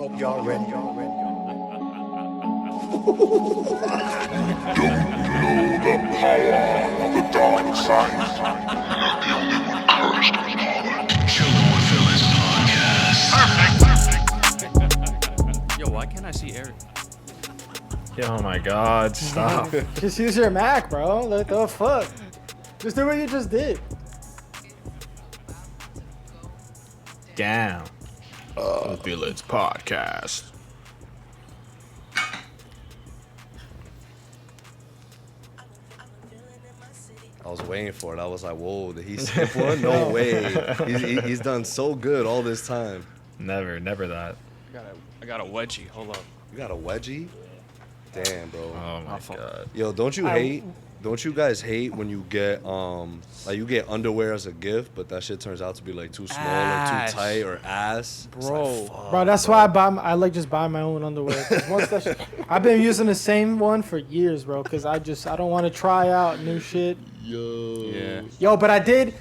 hope y'all ready. Don't know the power of the dark side. You're not the only one cursed with power. Chillin' with Villains podcast. Perfect. Yo, why can't I see Eric? Oh my god, stop. Just use your Mac, bro. What the fuck? Just do what you just did. Damn. The Village Podcast. I was waiting for it. I was like, whoa, did he skip one? No way. He's done so good all this time. Never that. I got a wedgie. Hold up. You got a wedgie? Damn, bro. Oh my god. Yo, don't you guys hate when you get like you get underwear as a gift, but that shit turns out to be like too small or too tight or ass? Bro. Bro, that's why I like just buy my own underwear. 'Cause once that I've been using the same one for years, bro, because I don't want to try out new shit. Yeah. But I did.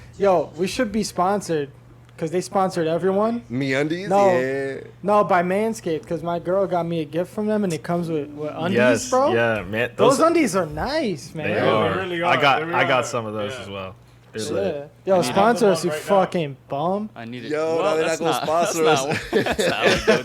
We should be sponsored because they sponsored everyone. MeUndies? No. Yeah. No, by Manscaped, because my girl got me a gift from them, and it comes with undies, Yes, bro. yeah, man. Those undies are nice, man. They They are. really I are. got some of those as well. They're lit. Yeah. Yo, I sponsor have us, them you on right now. fucking bum. I need it. Yo, now they're not that's gonna sponsor us. That's not how we do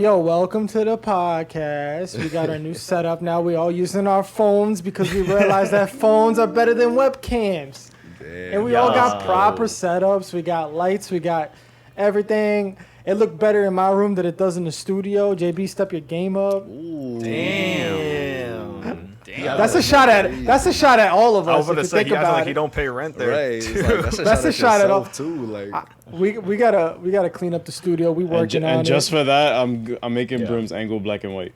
that. Welcome to the podcast. We got our new setup now. We all using our phones because we realized that phones are better than webcams. Damn. And we all got proper setups. We got lights. We got everything. It looked better in my room than it does in the studio. JB, step your game up. Damn. That's a shot at all of us. I was gonna if you say think he acts about like it. he don't pay rent there. Right. It's like, That's a shot at all. too. Like, We gotta clean up the studio. We working on And just it. for that, I'm making Broom's angle black and white.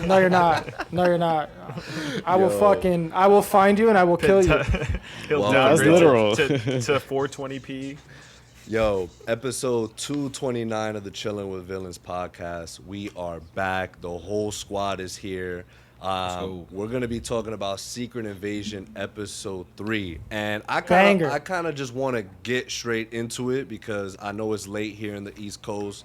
No, you're not. No, you're not. I will find you and I will kill you. He'll Well, downgrade that's literal. to 420p. yo, episode 229 of the Chillin' with Villains podcast. We are back. The whole squad is here. We're gonna be talking about Secret Invasion episode 3, and I kind of just want to get straight into it because I know it's late here in the East Coast,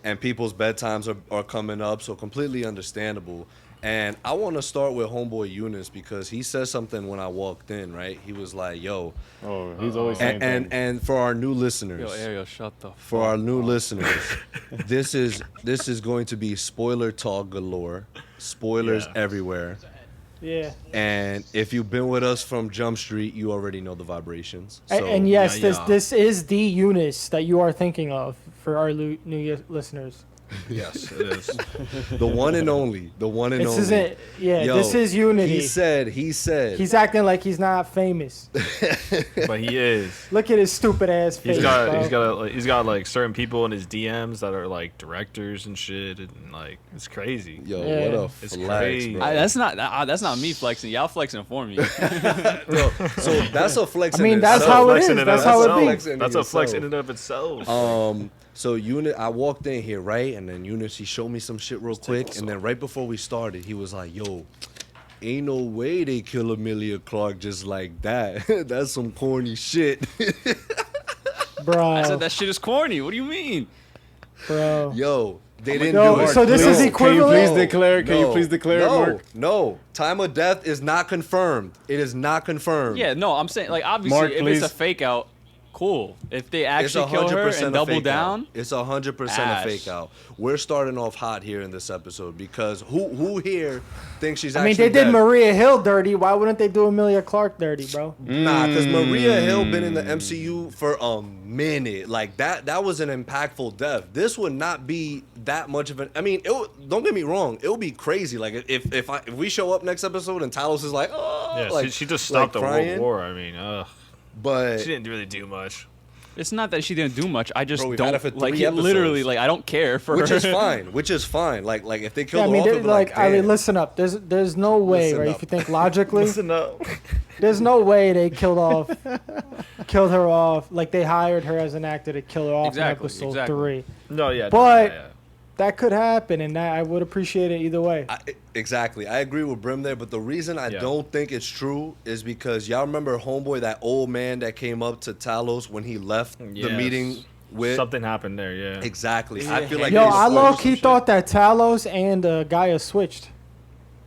and people's bedtimes are coming up, so completely understandable. And I want to start with homeboy Eunice because he said something when I walked in. Right, he was like, "Yo," Oh, he's always saying things. and for our new listeners, Yo, Ariel, shut the fuck for our new up. listeners, this is going to be spoiler talk galore, spoilers everywhere. Yeah. And if you've been with us from Jump Street, you already know the vibrations. So, And yes, yeah. this is the Eunice that you are thinking of for our new listeners. Yes, it is. the one and only, This isn't. Yeah, Yo, this is Unity. He said. He's acting like he's not famous. But he is. Look at his stupid ass face. He's got like certain people in his DMs that are like directors and shit, and like it's crazy. Yo, Yeah. what a It's flex, crazy. bro. That's not me flexing. Y'all flexing for me. Bro, so that's a flex. I mean, in that's itself. how it Flex is. in and That's of how itself. it be. That's a flex in itself. and of itself. So I walked in here, right? And then Eunice, he showed me some shit real quick. And then right before we started, he was like, yo, ain't no way they kill Amelia Clark just like that. That's some corny shit. Bro. I said that shit is corny. What do you mean? Bro. Yo, they didn't Yo, do it. so this is No. equivalent? Can you please declare it, Mark? No. Time of death is not confirmed. It is not confirmed. Yeah, no, I'm saying like obviously Mark, if please. it's a fake out, cool. If they It's actually kill her 100% and a double fake down, out. It's 100% a Ash. fake out. We're starting off hot here in this episode because who here thinks she's I actually mean, they did dead? Maria Hill dirty. Why wouldn't they do Amelia Clark dirty, bro? Nah, because Maria Hill been in the MCU for a minute. Like that was an impactful death. This would not be that much of an. I mean, don't get me wrong. It would be crazy. Like if we show up next episode and Talos is like, oh, Yeah, like, she just like stopped the crying. World War. I mean, But she didn't really do much. it's not that she didn't do much. I just Bro, we've had don't it for like 3 it. Literally, episodes. like I don't care for which her. is fine. Which is fine. Like if they kill Yeah, I her mean, off, they're it'd be like, I mean, damn. listen up. There's no way, Listen right? up. If you think logically, Listen up. there's no way they killed her off. Like they hired her as an actor to kill her off Exactly, in episode exactly. 3. No, yeah. But- yeah. That could happen, and I would appreciate it either way. Exactly. I agree with Brim there, but the reason I don't think it's true is because y'all remember Homeboy, that old man that came up to Talos when he left the Yes. meeting something happened there. Yeah. Exactly. I feel like Yo, they I switched low some key shit. thought that Talos and Gaia switched,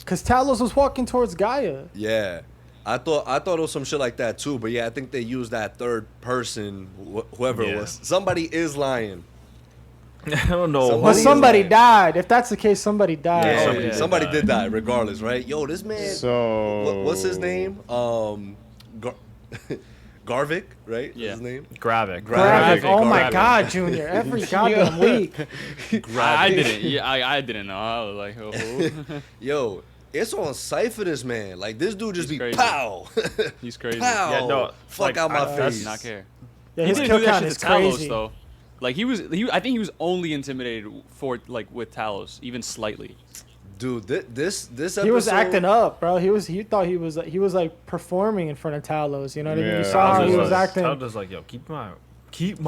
cause Talos was walking towards Gaia. Yeah, I thought it was some shit like that too. But yeah, I think they used that third person, whoever it Yeah. was. Somebody is lying. I don't know. Somebody But is somebody lying. died. If that's the case, somebody died. Yeah, somebody somebody, did did die. die, regardless, right? Yo, this man. So What's his name? Garvik, right? Yeah. His name. Gravik. Gravik. Oh my Gravik. God, Junior! Every goddamn week. I didn't. Yeah, I didn't know. I was like, oh. Yo, it's on sight for this man. Like this dude just He's be crazy. pow, He's crazy. pow. Yeah, no, Fuck like, out my I- Does face. not care. Yeah, He his didn't kill do that count shit is to Talos crazy. though. Like I think he was only intimidated for like with Talos, even slightly. Dude, this episode. He was acting up, bro. He thought he was like performing in front of Talos. You know what I mean? You Yeah. saw how Talos he was acting. Talos like, yo, keep my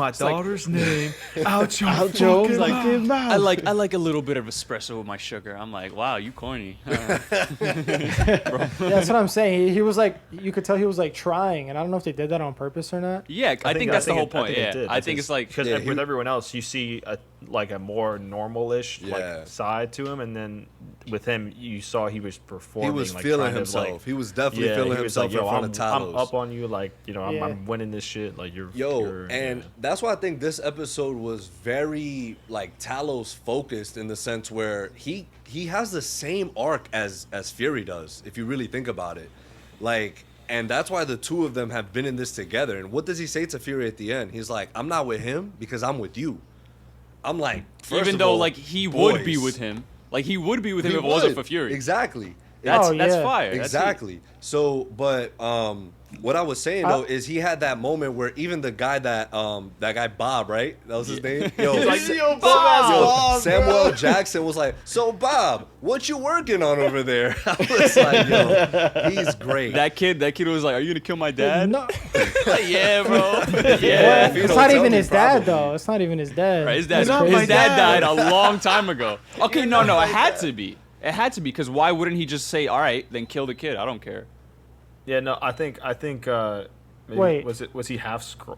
like- daughter's name out your Joe's fucking like, mouth. give mouth. I like a little bit of espresso with my sugar. I'm like, wow, you corny. Yeah, that's what I'm saying. He was like, you could tell he was like trying, and I don't know if they did that on purpose or not. Yeah, I think that's the whole point. it Yeah, did, I think it's like because Yeah, with everyone else, you see a more normal-ish Yeah. like side to him, and then with him, you saw he was He performing. was like, feeling kind of, himself. like, He was definitely yeah, feeling he was himself like, yo, in front of Talos. I'm up on you, like Yeah. I'm winning this shit. Like you're And yeah. that's why I think this episode was very like Talos focused in the sense where he has the same arc as Fury does, if you really think about it. Like, and that's why the two of them have been in this together. And what does he say to Fury at the end? He's like, I'm not with him because I'm with you. I'm like, first even of though all, like he would be boys. with him, like he would be with him He if it wasn't would. for Fury. Exactly. That's Oh, that's yeah. fire. That's heat. Exactly. So, but what I was saying though is he had that moment where even the guy that guy Bob, right? That was his name. Yo, He's like, yo, Yo, Bob, Samuel Jackson was like, so Bob, what you working on over there? I was like, yo, he's great. That kid was like, "Are you gonna kill my dad?" No, Like, yeah, bro. Well, yeah. If you it's don't not tell even me, his dad probably. though. It's not even his dad. Right, his That's dad. crazy. His dad died a long time ago. Okay, no, it had to be. It had to be because why wouldn't he just say, "All right, then kill the kid. I don't care." Yeah, no, I think maybe, Wait. was he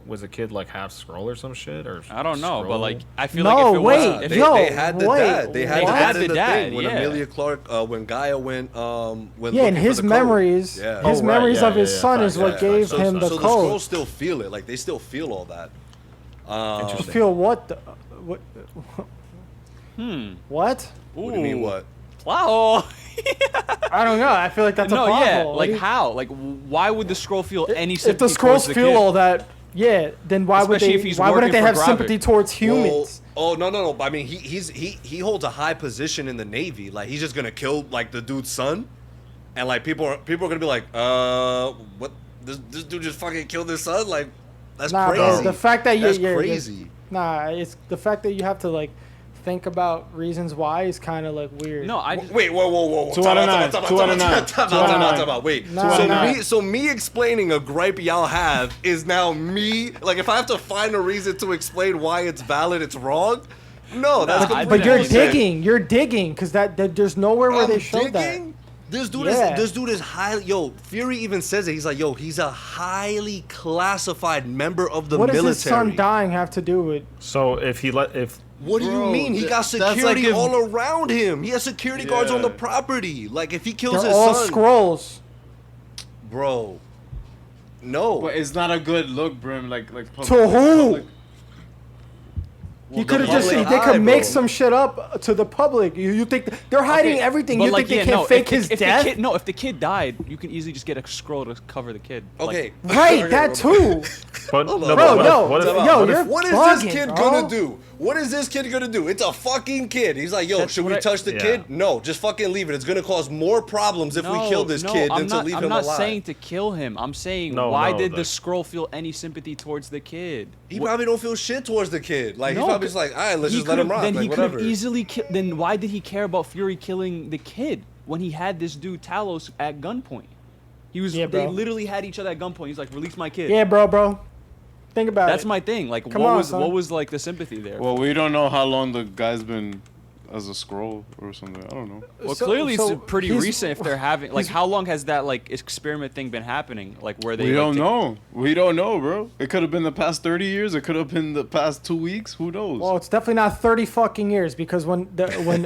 was the kid like half scroll or some shit or I don't know, but Skrull? like I feel No, like if it wait, wasn't, if They, it, yo, they had the wait, dad. They had what? the dad in The the dad, thing when yeah. Amelia Clark, when Gaia went Yeah, looking and for his the code. memories, Yeah. his Oh, right, memories yeah, of his yeah, son yeah, is fine, what yeah, gave So, him the so code. Skrulls still feel it. Like they still feel all that. Interesting. Feel what? What? What? What do you mean? What? wow. I don't know. I feel like that's a No, plot yeah. hole. Like how? Like why would the scroll feel any If sympathy the scrolls towards the feel kid? all that, yeah, then why would Especially they? if he's Why wouldn't they working have for sympathy Gravik. towards humans? Well, oh no. I mean, he holds a high position in the Navy. Like he's just gonna kill like the dude's son, and like people are gonna be like, what? This dude just fucking killed his son? Like that's Nah, crazy. bro. The fact that that's you're crazy. Nah, it's the fact that you have to like think about reasons why is kind of like weird. No, I just, Wait, whoa. 2 out of 9. 2 out of 9. Time out. Wait. 2 out of 9. So me explaining a gripe y'all have is now me. Like, if I have to find a reason to explain why it's valid, it's wrong. No, that's I completely but you're bullshit. digging. You're digging because that there's nowhere where they showed digging? This dude Yeah. is highly. Yo, Fury even says it. He's like, yo, he's a highly classified member of the that. What does military. his son dying have to do with? So if What do you Bro, mean? He got that's like security if- all around him. He has security guards on the Yeah. property. Like, if he kills They're his all son, scrolls. bro. No. But it's not a good look, Brim. Like To who? Like, He could have just. public They eye, could make bro. some shit up to the public. You think they're hiding Okay, everything? but You like, think they yeah, can't no, fake if the- his if death? The kid, no, if the kid died, you can easily just get a scroll to cover the kid. Like, Okay. Right, Okay, that too. but Hold no, on. but Bro, what no, if, what if, yo, what if- you're What is bugging, this kid bro. gonna do? What is this kid gonna do? It's a fucking kid. He's like, yo, That's should we what I- touch the Yeah. kid? No, just fucking leave it. It's gonna cause more problems if we kill this kid than to leave I'm him not alive. saying to kill him. I'm saying No, why no, did the like- scroll feel any sympathy towards the kid? He probably don't feel shit towards the kid. Like he's No, probably just like, all right, let's he just let him could've- rock. Then Like he could whatever. have easily Then why did he care about Fury killing the kid when he had this dude Talos at gunpoint? He was. Yeah, They bro. literally had each other at gunpoint. He's like, release my kid. Yeah, bro. Think about That's it. my thing. Like, Come on, son. what was like the sympathy there? well, we don't know how long the guy's been as a scroll or something. I don't know. Well, So- clearly so it's pretty he's- recent if they're having like how long has that like experiment thing been happening? Like where they We like, don't take- know. We don't know, bro. It could have been the past 30 years. It could have been the past 2 weeks. Who knows? Well, it's definitely not 30 fucking years because when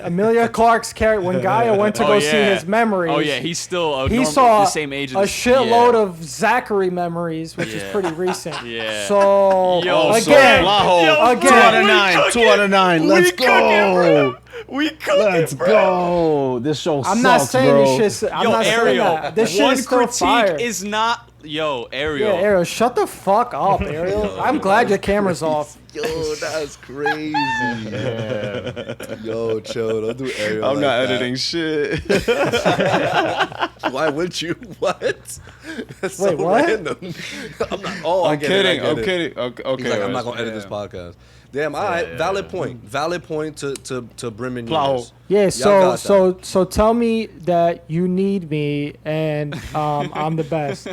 Amelia Clark's character, when Gaia went to Oh, go see yeah. his memories, Oh yeah, he's still he saw the same age a as shitload yeah. of Zachary memories, which is Yeah. pretty recent. Yeah. So Yo, again, Blaho, again. 2 out of 9. 2 out of 9. Let's go. We cooking, Let's go. This show I'm not sucks, saying bro. this shit. I'm Yo, not saying Ariel, that. This shit one is still critique fire. is not Ariel. Yeah, Ariel, shut the fuck up, Ariel. I'm glad your camera's off. Yo, that's crazy. Yo, chill. Don't do Ariel. I'm like not that. editing shit. Why would you? What? That's Wait, so what? random. I'm not. Oh, I I'm get it, I kidding. get I'm it. kidding. Okay. He's like, I'm not right, gonna edit this yeah. podcast. Damn. All right. Valid point. Valid point to Brim and Plow. Eunice. Yeah, Y'all so got so tell me that you need me and I'm the best.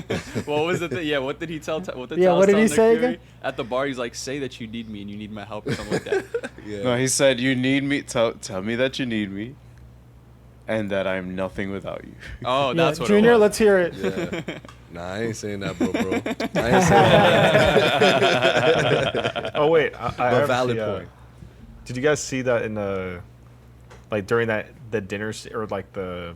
What was it? Yeah, what did he tell? What did Yeah, what did he Nick say Fury? again? At the bar, he's like, "Say that you need me and you need my help or something like that." Yeah. No, he said, you need me. Tell me that you need me. And that I'm nothing without you. Oh, Yeah, that's what Junior, it was. let's hear it. Yeah. Nah, I ain't saying that, bro. I ain't saying that. Oh wait, I But have valid the, point. Did you guys see that in the, like during the dinner or like the,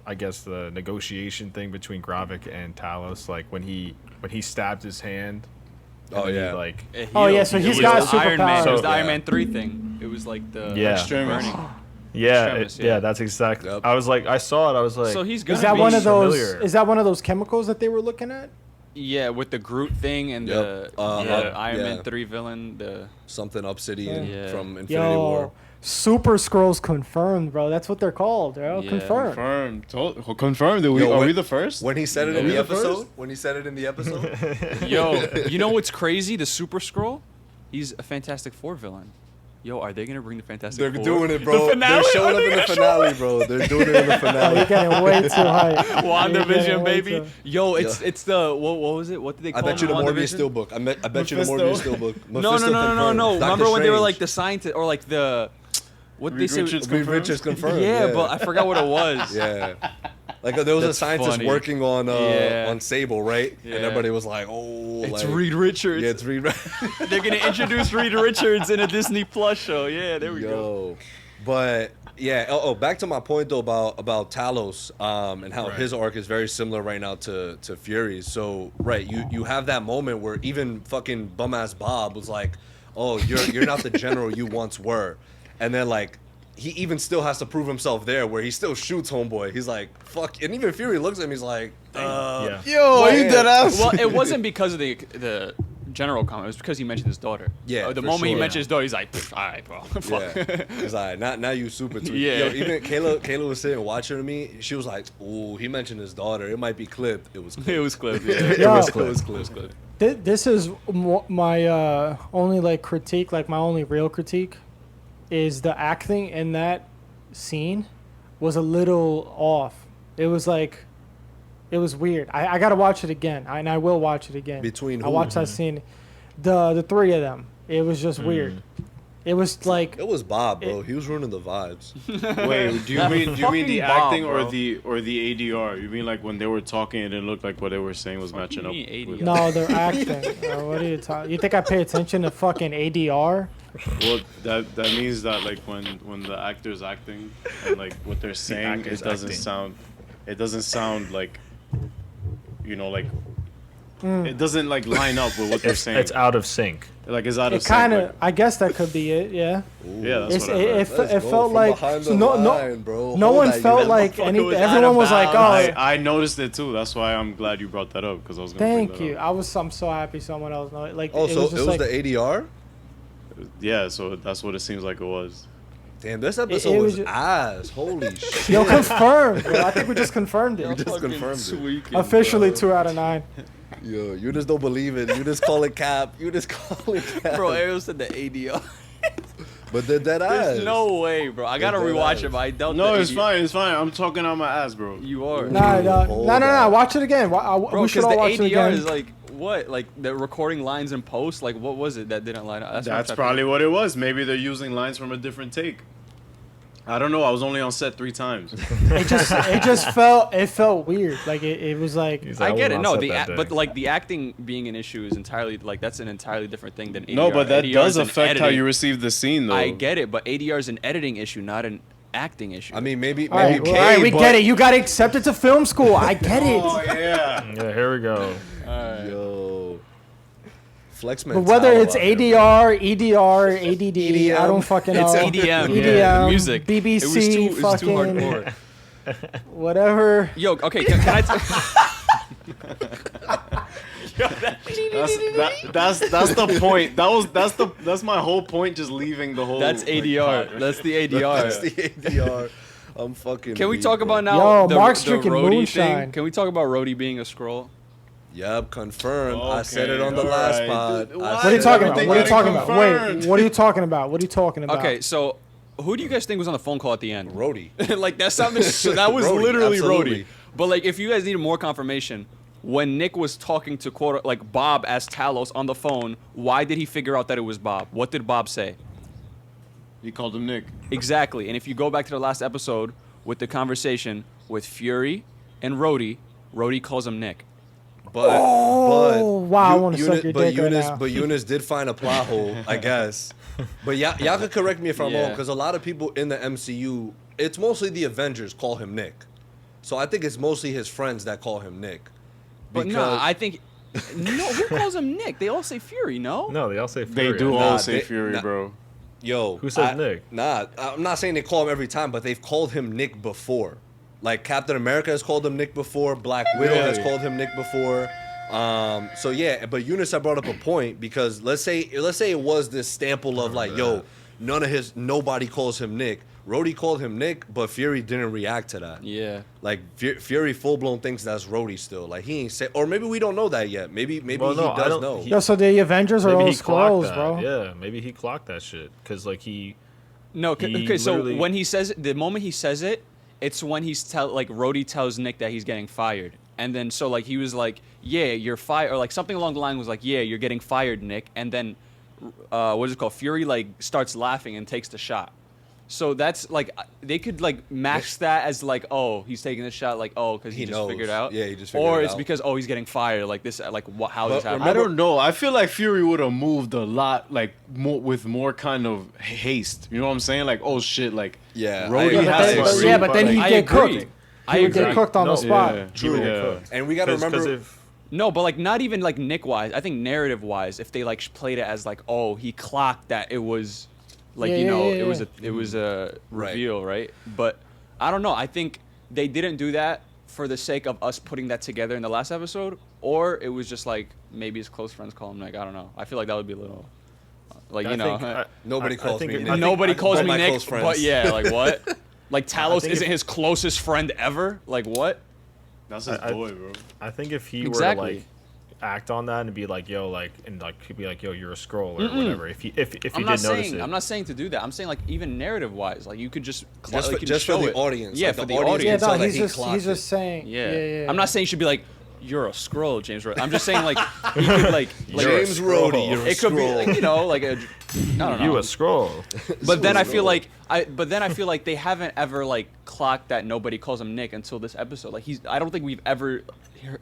I guess the negotiation thing between Gravik and Talos, like when he stabbed his hand. and Oh, then he, yeah. like It Oh, yeah, healed. so It he's was got the Iron Man. It was superpowers. the Iron Yeah. Man 3 thing. It was like the Yeah. Extremis. burning. yeah, Extremis, yeah, yeah. that's exact. Yep. I was like, I saw it. I was like, So he's gonna Is that be one of those? familiar. Is that one of those chemicals that they were looking at? Yeah, with the Groot thing and Yep. the Iron yeah. Man 3 villain. The Something Obsidian Yeah. from Infinity Yo, War. Super Scrolls confirmed, bro. That's what they're called, bro. Yeah. Confirmed. Confirmed. Are Yo, we when- the first? When he said it Are in we the the episode? first? When he said it in the episode? Yo, you know what's crazy? The Super Scroll, he's a Fantastic Four villain. Yo, are they gonna bring the Fantastic They're Four? doing it, bro. The finale? They're showing Are up they in the gonna show finale, bro. They're doing it in the Oh, finale. you're getting way too hype. You're getting WandaVision, way baby. too- Yo, it's the what was it? What did they I call bet you the it? Morbius Steelbook. I bet you the Mephisto. Morbius Steelbook. No. Dr. Remember when they were Strange. like the scientist or like the what they Reed say? Richards Reed Richards confirmed. Yeah, but I forgot what it was. Yeah. Like there was a That's scientist funny. working on Yeah. on Sable, right? Yeah. And everybody was like, "Oh, It's like, Reed Richards. Yeah, it's Reed. They're gonna introduce Reed Richards in a Disney Plus show. Yeah, there we go. Yo, but yeah. Oh, back to my point though about Talos, and how his arc is very similar right now to Fury's. So right, you have that moment where even fucking bum ass Bob was like, "Oh, you're not the general you once were," and then like. He even still has to prove himself there, where he still shoots homeboy. He's like, "Fuck!" And even Fury looks at him. He's like, Yeah. Yo, Well, you yeah. dead ass. Well, it wasn't because of the general comment. It was because he mentioned his daughter. Yeah, The for moment he sure. mentioned his daughter, he's like, "Pfft, all right, bro. Fuck." Yeah, he's like, now you super tweet. Yeah. Yo, even Kayla was sitting watching me. She was like, "Ooh, he mentioned his daughter. It might be clipped. It was clipped. It was clipped. Yeah. It Yo. was clipped. It was clipped. This is my only like critique, like my only real critique, is the acting in that scene was a little off. It was like, it was weird. I gotta watch it again, and I will watch it again. Between I who? watched that scene, the three of them. It was just weird. It was like It was Bob, bro. He was ruining the vibes. Wait, do you That mean the fucking Bob, acting bro. or the ADR? You mean like when they were talking, it didn't look like what they were saying was matching up? you mean with- ADR? no, they're acting. What are you talking? You think I pay attention to fucking ADR? Well, that means that like when the actor's acting and like what they're saying, actor's acting. it doesn't sound like, you know, like it doesn't like line up with what they're saying. It's out of sync. Like it's out of It kind sync. of. I guess that could be it. Yeah. Yeah, that's It's, what I it, meant. it, Let's it go felt from like behind the no line, bro. no Hold one that, felt you like motherfucker any. was out Everyone of was like, bounds. "Oh, I noticed it too. That's why I'm glad you brought that up because I was gonna bring thank that you." up. I'm so happy someone else know it. Like, Oh, it so was it just was like, the ADR. Yeah, so that's what it seems like it was. Damn, this episode it was was ju- ass. Holy shit. yo, confirmed. Bro. I think we just confirmed We it. just confirmed it. Officially 2 out of 9. Yo, you just don't believe it. You just call it cap. You just call it cap. Bro, Ariel said the ADR. But they're dead eyes. There's no way, bro. I gotta They're dead rewatch eyes. it, but I doubt No, the it's ADR. fine. It's fine. I'm talking on my ass, bro. You are. hold No. that. Watch it again. Bro, We should because all the watch it ADR again. is like, what? Like, the recording lines in post? Like, what was it that didn't line up? What I'm That's trying to probably what it was. Maybe they're using lines from a different take. I don't know. I was only on set 3 times. It felt weird. Like it was like He's I get it. was No, on set that day. but like the acting being an issue is entirely like that's an entirely different thing than ADR. No, but that ADR does is an affect how editing. you receive the scene, though. I get it, but ADR is an editing issue, not an acting issue. I mean, maybe all right, maybe well, all right, we but- get it. You got accepted to film school. I get it. Oh yeah. Yeah, here we go. Yo, flex But whether it's ADR, EDR, ADD, I don't fucking know. It's EDM, EDM, music. BBC, it was too fucking hardcore. whatever. Yo, okay, can I? That's the point. That's my whole point. Just leaving the whole. That's ADR. That's the ADR. That's the ADR. I'm fucking. Can we weak, talk bro. about now Yo, Mark's drinking Rhodey moonshine. thing? Can we talk about Rhodey being a scroll? Yep, confirmed. I said it Okay, on the last alright. pod. Dude, I What are you said talking about? everything What are you getting talking about? confirmed. Wait, what are you talking about? What are you talking about? Okay, so who do you guys think was on the phone call at the end? Rhodey. Like that sounded that was Rhodey, literally absolutely. Rhodey. But like if you guys needed more confirmation, when Nick was talking to like Bob as Talos on the phone, why did he figure out that it was Bob? What did Bob say? He called him Nick. Exactly. And if you go back to the last episode with the conversation with Fury and Rhodey, Rhodey calls him Nick. But wow, I wanna suck your dick right Eunice, now. but Eunice did find a plot hole, I guess. But y'all could correct me if I'm wrong, Yeah. because a lot of people in the MCU, it's mostly the Avengers call him Nick. So I think it's mostly his friends that call him Nick. But no, I think no. Who calls him Nick? They all say Fury. No. No, they all say They Fury. do Nah, all say they- Fury, nah. bro. Yo, Who says Nick? Nah, I'm not saying they call him every time, but they've called him Nick before. Like Captain America has called him Nick before. Black Widow has Really? called him Nick before. So yeah, but Eunice had brought up a point because let's say it was this stample of like, yo, nobody calls him Nick. Rhodey called him Nick, but Fury didn't react to that. Yeah. Like Fury full blown thinks that's Rhodey still. Like he ain't say, or maybe we don't know that yet. Maybe Well, he no, I does don't- know. he- Yo, so the Avengers are Maybe all he clocked scrolls, that. bro. Yeah, maybe he clocked that shit because like he. No. He Okay. So literally- when he says it, the moment he says it, it's when like Rhodey tells Nick that he's getting fired, and then so like he was like, yeah, you're fired, or like something along the line was like, yeah, you're getting fired, Nick, and then what is it called? Fury like starts laughing and takes the shot. So that's like they could like max that as like, oh, he's taking the shot, like, oh, because he just knows. figured it out. Yeah, he just figured or it it's out. because, oh, he's getting fired, like this, like what? How this But happened? I don't know. I feel like Fury would have moved a lot, like with more kind of haste. You know what I'm saying? Like, oh shit, like Yeah, Rhodey I has agree. to Yeah, but then like, he'd I get agree. cooked. I He would get agree. cooked on No, the spot. yeah. He would get Yeah. cooked. And we gotta remember. if No, but like not even like Nick wise. I think narrative wise, if they like played it as like, oh, he clocked that it was, like Yeah, you yeah, know, yeah, it was a Right. reveal, right? But I don't know. I think they didn't do that for the sake of us putting that together in the last episode, or it was just like maybe his close friends call him Nick. I don't know. I feel like that would be a little, like I you know, think- Nobody calls think me it- Nick. I think- nobody calls but me my Nick, close friends. but yeah, like what? Like Talos think isn't if- his closest friend ever. Like what? That's his I- boy, bro. I think if he Exactly. were to like act on that and be like, yo, like, and like he'd be like, yo, you're a scroll or whatever. If he if I'm he not did notice saying it, I'm not saying to do that. I'm saying like even narrative wise, like you could just Just like, for- you just show for the it. audience, Yeah, like for the the audience audience. Yeah, can no, tell that he's he just clocked it. saying. Yeah. Yeah. I'm not saying you should be like, you're a scroll, James. I'm just saying like you could like You're a James scroll. Rhodey, you're a it could be scroll. like, you know like a I don't know. you a scroll. But then I feel like they haven't ever like clocked that nobody calls him Nick until this episode. Like I don't think we've ever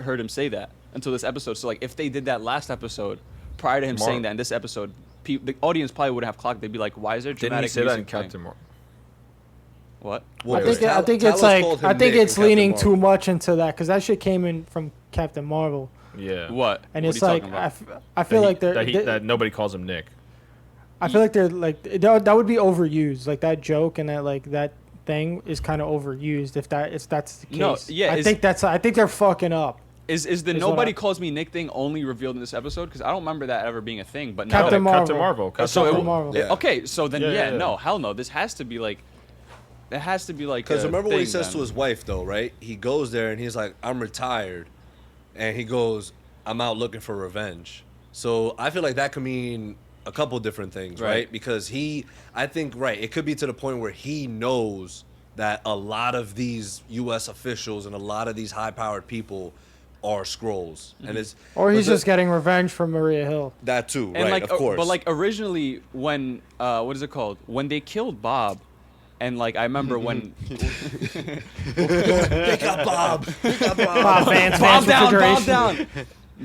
heard him say that until this episode. So like if they did that last episode prior to him saying that in this episode, the audience probably wouldn't have clocked. They'd be like, why is there Didn't he dramatic say that in music playing? Captain Marvel? What? Well, I think Talos it's like called him I think Nick it's in Captain leaning Marvel. too much into that because that shit came in from Captain Marvel, Yeah. What? and What it's are you like talking about? I feel like they're that nobody calls him Nick. I feel like they're like that would be overused. Like that joke and that thing is kind of overused if that's the case. No, yeah, I think they're fucking up. Is the is what nobody I- calls me Nick thing only revealed in this episode? Because I don't remember that ever being a thing. But Captain now, Marvel. Captain Marvel. Captain so Captain Marvel. Marvel. Yeah. okay, so then Yeah. no, hell no. This has to be like, it has to be like. Because a remember what he thing says then. to his wife, though, right? He goes there and he's like, I'm retired. And he goes, I'm out looking for revenge. So I feel like that could mean a couple different things, right? Right. Because I think, it could be to the point where he knows that a lot of these U.S. officials and a lot of these high-powered people are Skrulls. Mm-hmm. And it's Or he's but just getting revenge from Maria Hill. that too, And right? like, Of course. but like originally when what is it called? When they killed Bob, And like I remember when They got Bob. Bob Vance, Bob Vance down, Bob refrigeration. down.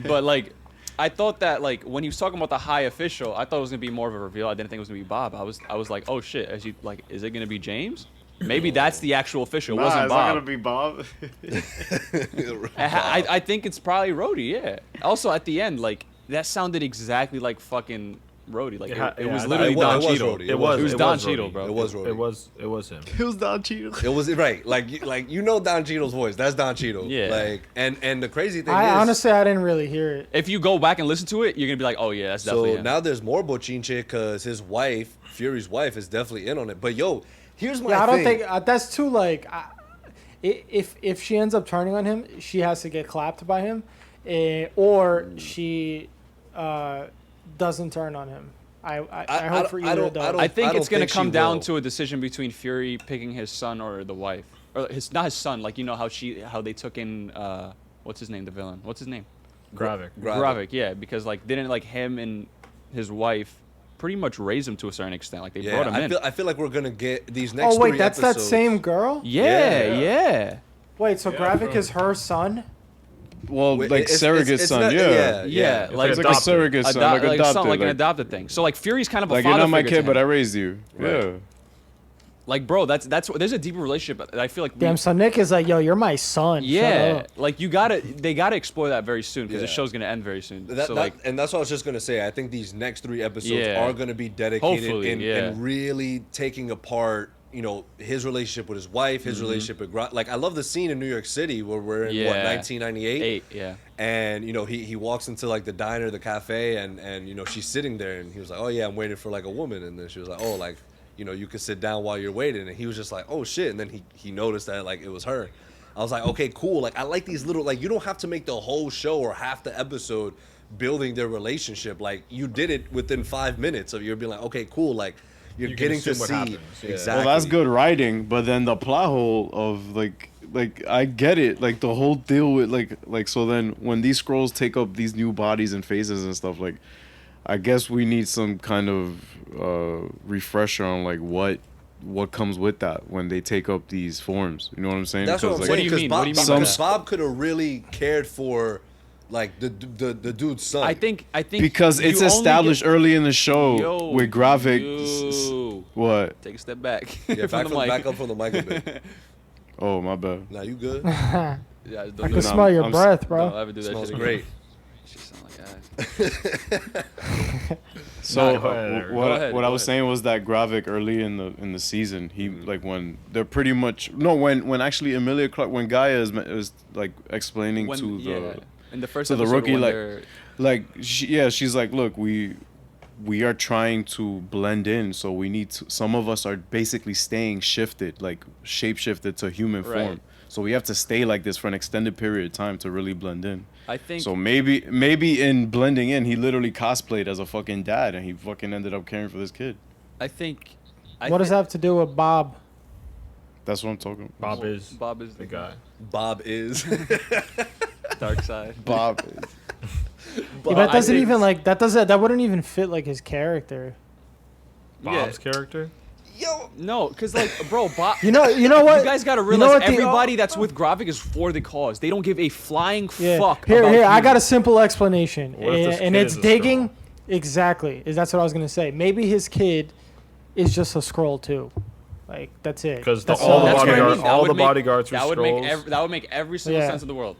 But like, I thought that like when he was talking about the high official, I thought it was gonna be more of a reveal. I didn't think it was gonna be Bob. I was like, oh shit, is he like, is it gonna be James? Maybe that's the actual official. It Nah, wasn't it's not gonna Bob. be Bob. I think it's probably Rhodey. Yeah. Also at the end, like that sounded exactly like fucking Rhodey. Like it was literally it was Don Rhodey. Cheadle. It was- It was it Don was Cheadle, Rhodey. bro. It was Rhodey. It was him. It was Don Cheadle. It was right, like you know Don Cheadle's voice. That's Don Cheadle. Yeah. Like, and the crazy thing I is, honestly, I didn't really hear it. If you go back and listen to it, you're gonna be like, oh yeah, that's definitely so him. now there's more bochinche because his wife, Fury's wife, is definitely in on it. But yo, here's my Yeah, I don't thing. think that's too like. If she ends up turning on him, she has to get clapped by him, or she doesn't turn on him. I hope for either of those. I think it's don't gonna think come she down will. to a decision between Fury picking his son or the wife, or not his son. Like you know how they took in what's his name, the villain. What's his name? Gravik. Gravik. Yeah, because like didn't like him and his wife pretty much raise him to a certain extent. Like they brought him in. I feel like we're gonna get these next. Oh wait, 3 that's episodes. that same girl. Yeah, Yeah. yeah. Wait, so Gravik is her son? Well, Wait, like it's- surrogate it's son, not- yeah. Yeah, like It's like a adopted. surrogate son, like like adopted. something like an like, adopted thing. So like Fury's kind of a like father you're not my figure to kid, but I him. raised you. Right. Yeah. Like bro, that's there's a deeper relationship. That I feel like Damn, so Nick is like, yo, you're my son. Shut yeah, up. like they gotta explore that very soon because the Yeah. show's gonna end very soon. That, so that- like and that's what I was just gonna say. I think these next 3 episodes Yeah. are gonna be dedicated Hopefully, yeah. in really taking apart, you know, his relationship with his wife, his relationship with like I love the scene in New York City where we're in what Yeah. 1998, yeah. and you know he walks into like the diner, the cafe, and you know she's sitting there, and he was like, oh yeah, I'm waiting for like a woman, and then she was like, oh like, you know, you can sit down while you're waiting, and he was just like, oh shit, and then he noticed that like it was her. I was like, okay, cool. Like I like these little, like you don't have to make the whole show or half the episode building their relationship. Like you did it within 5 minutes of you being like, okay, cool. Like you're You can getting to assume what see happens, yeah. exactly. Well, that's good writing, but then the plot hole of like I get it, like the whole deal with like so then when these scrolls take up these new bodies and faces and stuff, like I guess we need some kind of refresher on like what comes with that when they take up these forms. You know what I'm saying? That's what I'm Because, saying. do you Because mean? Bob, What do you mean by because that? Bob could have really cared for like the dude's son. I think because it's you only established get- early in the show Yo, with Gravik. yo. What? Take a step back. yeah, from the mic. back up from the mic a bit. Oh, my bad. Now you good? Yeah, I don't can do that. smell your I'm- breath, bro. Don't ever do that Smells shit great. She sound like ass. So Nah, go ahead, Eric. what, Go ahead, what go I was ahead. saying was that Gravik early in the season, he like when they're pretty much when actually Emilia Clarke, when Gaia is like explaining When, to the yeah, in the first to the episode rookie, when like- they're- she's like, look, we are trying to blend in, so we need to, some of us are basically staying shifted, like shape shifted to human Right. form. So we have to stay like this for an extended period of time to really blend in. I think So maybe in blending in, he literally cosplayed as a fucking dad, and he fucking ended up caring for this kid. I think What does that have to do with Bob? That's what I'm talking about. Bob is the the guy. Bob is. dark side. Bob. Yeah, but that I doesn't think- even like that wouldn't even fit like his character. Bob's character. Yo, No, because like, bro, Bob. You know what? You guys gotta You know realize what the- everybody that's with Gravik is for the cause. They don't give a flying Yeah. fuck. Here, about I got a humans. simple explanation, What if this and kid it's is a digging. Exactly, that's what I was gonna say. Maybe his kid is just a scroll too. Like that's it. Because That's all the That's what I bodyguards, mean. That all would the make- bodyguards were that would scrolls. make that would make every single Yeah. sense in the world.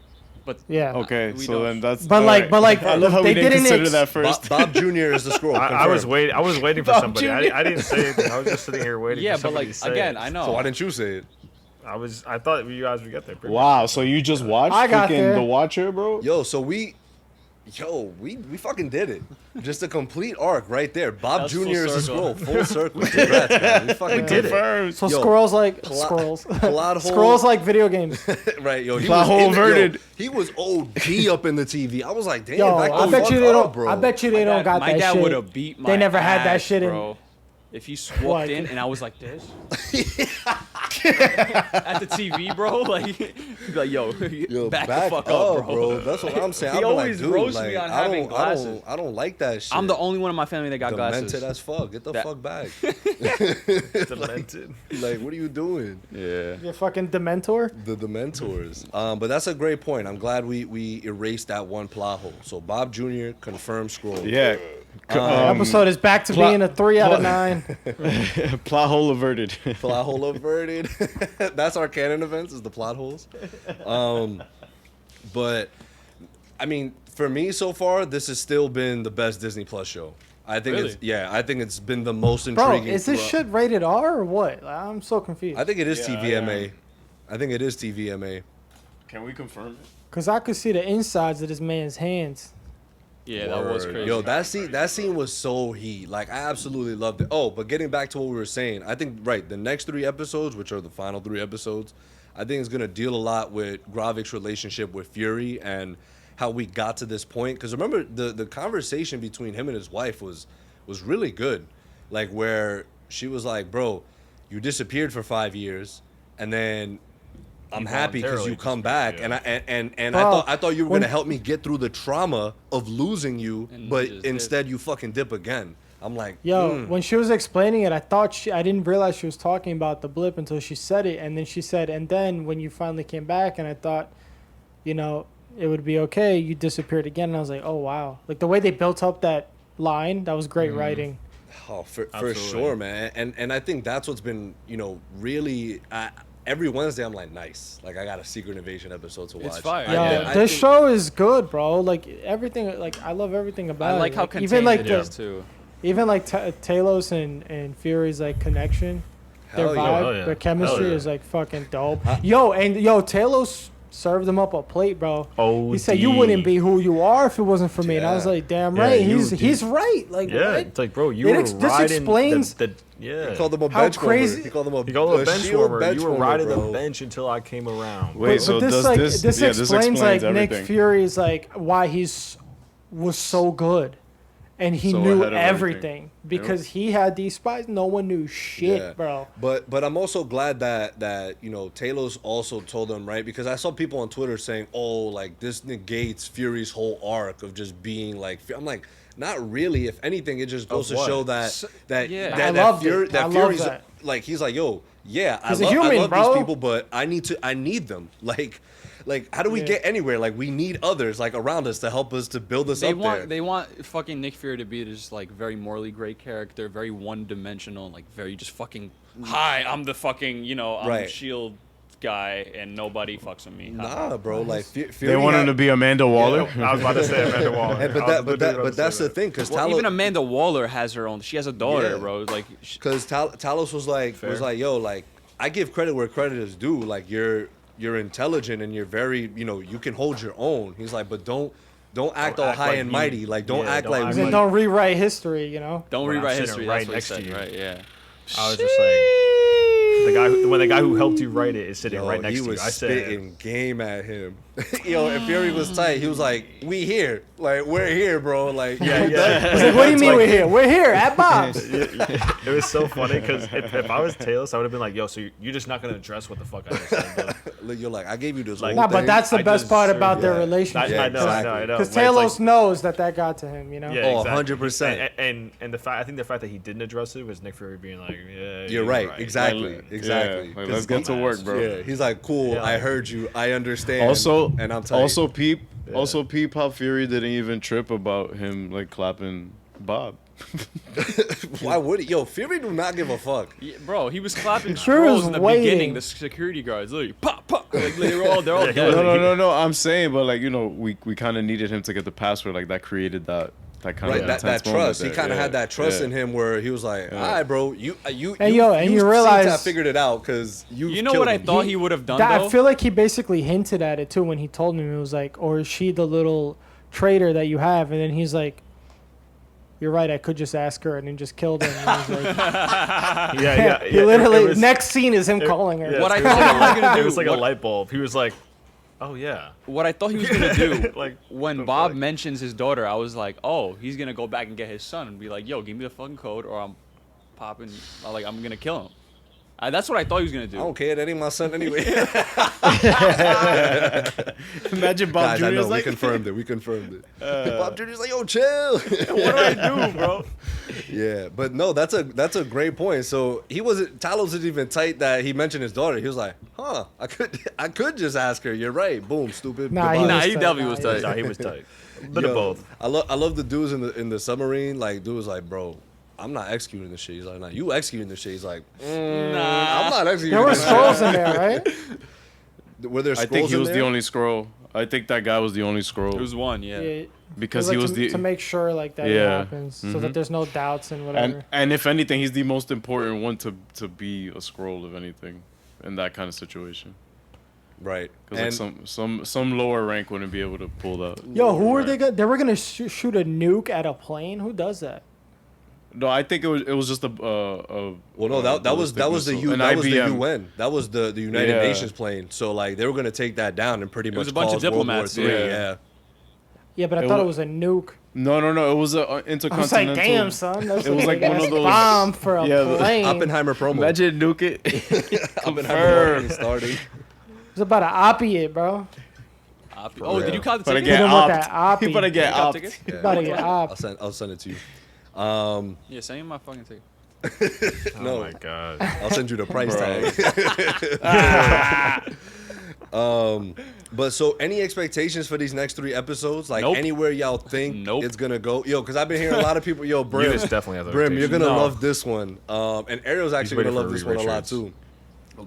But Yeah. Okay, We so don't. then that's. But like, I love how they we didn't didn't consider that Bob, first. Bob Jr. is the scroll. I was confirmed. I was waiting for Bob somebody. Jr. I didn't say anything. I was just sitting here waiting. yeah, for but somebody like to say again, it. I know. So why didn't you say it? I thought you guys would get there. pretty Wow, so you just watched I got fucking there. The Watcher, bro? Yo, so we fucking did it. Just a complete arc right there. Bob That's Jr. full is the circle. scroll. Full circle. Congrats, man. We fucking did it. Confirmed. So Yo, scrolls like plot- scrolls. plot hole- Scrolls like video games. Right, yo. He Plot was hole in the- yo, averted. He was OD up in the TV. I was like, damn, Yo, back I the bet fuck you they up, don't. bro. I bet you they don't got my that dad shit. would have beat my They never had that ass, shit in- bro. If you walked What? in and I was like this, at the TV, bro. Like, he'd be like, yo, back the fuck up, bro. That's what I'm saying. He I'm always like, dude, roasts like, me on I having don't, glasses. I don't like that shit. I'm the only one in my family that got Demented glasses. as fuck. Get the That- fuck back. Demented. Like, what are you doing? Yeah. You're fucking Dementor. The Dementors. But that's a great point. I'm glad we erased that one plot hole. So Bob Jr. confirmed scroll. Yeah. Episode is back to being a 3 out of 9. Plot hole averted. Plot hole averted. That's our canon events, is the plot holes. But I mean, for me so far, this has still been the best Disney Plus show. I think Really? I think it's been the most Bro, intriguing. is this throughout- shit rated R or what? Like, I'm so confused. I think it is Yeah, TVMA. I think it is TVMA. Can we confirm it? Because I could see the insides of this man's hands. Yeah, that was Word. crazy. Yo, that scene was so heat. Like, I absolutely loved it. Oh, but getting back to what we were saying, I think, right, the next 3 episodes, which are the final 3 episodes, I think it's going to deal a lot with Gravik's relationship with Fury and how we got to this point. Because remember, the conversation between him and his wife was really good. Like, where she was like, bro, you disappeared for 5 years, and then I'm happy because you come back, yeah. and Bro, I thought you were when- gonna help me get through the trauma of losing you, And but you just instead you fucking dip again. I'm like, Yo, when she was explaining it, I didn't realize she was talking about the blip until she said it, and then she said, and then when you finally came back, and I thought, you know, it would be okay. You disappeared again, and I was like, oh wow, like the way they built up that line, that was great writing. oh, for Absolutely. sure, man. And I think that's what's been, you know, really. Every Wednesday, I'm like, nice. Like, I got a Secret Invasion episode to watch. It's fire. Yeah, I this think- show is good, bro. Like everything, like I love everything about I it. like how contained even like it the is, too. even like Talos and Fury's like connection, their Hell vibe, yeah. Hell yeah. their chemistry Hell yeah. is like fucking dope. Yo, Talos served him up a plate, bro. He said you OD. wouldn't be who you are if it wasn't for me, and I was Yeah. like, damn Yeah, right. you He's did. right. Like Yeah, what? it's like, bro, you It were ex- this riding explains- He yeah. called him a How bench warmer. crazy- He called him a, You called him a bench shield warmer. bench You were warmer, riding bro. the bench until I came around. Wait, so this does like this? this yeah, explains like everything. Nick Fury's like why he's was so good, and he So knew ahead of everything because he had these spies. No one knew shit, Yeah. bro. But I'm also glad that you know, Talos also told them, right, because I saw people on Twitter saying, oh, like this negates Fury's whole arc of just being like, I'm like, not really. If anything, it just goes to what? show that yeah. I loved it. Fury, I that love Fury's that. like, he's like, yo, yeah, I He's a love human, bro. these people, but I need them. Like how do we get anywhere? Like, we need others like around us to help us to build us up there. They want fucking Nick Fury to be this like very morally great character, very one-dimensional, like very just fucking. Hi, I'm the fucking I'm Right. Shield guy, and nobody fucks with me. Nah, bro. Like Fury They want him had- to be Amanda Waller. I was about to say Amanda Waller. Hey, I was literally about to that's say the that. thing, because Well, even Amanda Waller has her own. She has a daughter, Yeah. bro. Like, Because Talos was like, yo, like, I give credit where credit is due. Like, you're intelligent and you're very, you can hold your own. He's like, but don't act all act high like and you- mighty. Like, don't yeah, act don't like act He we. said, don't rewrite history, you know. don't When I'm rewrite sitting history. right That's what he next to said, you. right? Yeah. I was just like, when the guy who helped you write it is sitting Yo, right next he to you. was I said, spitting game at him. Yo, and Fury was tight. He was like, we here. Like, we're here, bro. Like, yeah, yeah. I was like, what do you mean we're here? We're here at Bob's. It was so funny because if I was Talos, I would have been like, yo, so you're just not gonna address what the fuck I just said. Bro. You're like, I gave you this Like- whole Nah, but thing. that's the I best just part served- about their yeah. relationship. Yeah, I know, exactly. Because When it's Talos like- knows that got to him, you know. Yeah, Oh, exactly. 100%. And the fact, I think the fact that he didn't address it was Nick Fury being like, yeah, You're right. Exactly. Like, Exactly. yeah, like, let's get to work, bro. Yeah, he's like, cool. Yeah. I heard you. I understand. Also, and I'm tight. also peep how Fury didn't even trip about him like clapping Bob. why would he? Yo, Fury do not give a fuck. Yeah, bro, he was clapping Fury was scrolls in the waiting. beginning. The security guards, like, pop, pop. Like, they're all Yeah, dead. No. I'm saying, but like we kind of needed him to get the password. Like that created that kind Right, of that intense trust. He moment kind of there. had that trust Yeah. in him where he was like, all right, bro, you And you seem to realize- have figured it out because You know what I thought he would have done, I though? feel like he basically hinted at it too when he told him. It was like, or is she the little traitor that you have? And then he's like, you're right, I could just ask her, and then just killed him. And he's like, yeah. he literally, it was- next scene is him calling her. yeah, What I it was thought like he was gonna It do- was like a what- light bulb. He was like, oh yeah. What I thought he was gonna do, Like, when the Bob fuck? mentions his daughter, I was like, oh, he's gonna go back and get his son and be like, yo, give me the fucking code, or I'm popping, like, I'm gonna kill him. That's what I thought he was gonna I do. don't care. That ain't my son anyway. Imagine Bob Guys, I Jr. know. is like, We confirmed it. Bob Jr.'s like, yo, chill. What do I do, bro? Yeah, but no, that's a great point. So Talos isn't even tight that he mentioned his daughter. He was like, huh, I could just ask her. You're right. Boom, stupid. Nah, Goodbye. Nah, was he tight. definitely Nah, was he tight. Nah, he was tight. Bit Yo, of both. I love the dudes in the submarine. Like, dude was like, bro, I'm not executing this shit. He's like, nah, you executing this shit. He's like, Nah. I'm not executing There were this shit. scrolls in there, right? Were there I scrolls think he in was there? the only scroll. I think that guy was the only scroll. It was one, yeah. Yeah. because It he was was like the to make sure like that it Yeah. happens, so Mhm. that there's no doubts and whatever. and if anything, he's the most important one to be a scroll, if anything, in that kind of situation. Right. Because like some lower rank wouldn't be able to pull that. Yo, who were Right. they? They were gonna shoot a nuke at a plane. Who does that? No, I think it was just a. Well, no, that was ballistic the missile. U, An that was the IBM. UN. That was the United Yeah. Nations plane. So like they were gonna take that down and pretty much was a bunch of cause World War diplomats, III. yeah. Yeah. Yeah, but I It thought wa- it was a nuke. No, it was a I was intercontinental. like, damn, son, that's It was like one of those- bomb for a Yeah, the plane. Oppenheimer promo. Imagine nuke it. Oppenheimer marketing starting. It was about to oppie it, bro. Oh, did you count the But ticket? again, Hit him with opt. that oppie. He better get You got opt. tickets? Yeah. About to get opped. I'll send it to you. Yeah, send me my fucking ticket. No. Oh my god. I'll send you the price Bro. tag. But so any expectations for these next 3 episodes? Like Nope. anywhere y'all think Nope. it's gonna go? Yo, because I've been hearing a lot of people. Yo, Brim, Eunice definitely has Brim, you're gonna No. love this one. And Ariel's actually waiting gonna love for this one a lot Richards. too.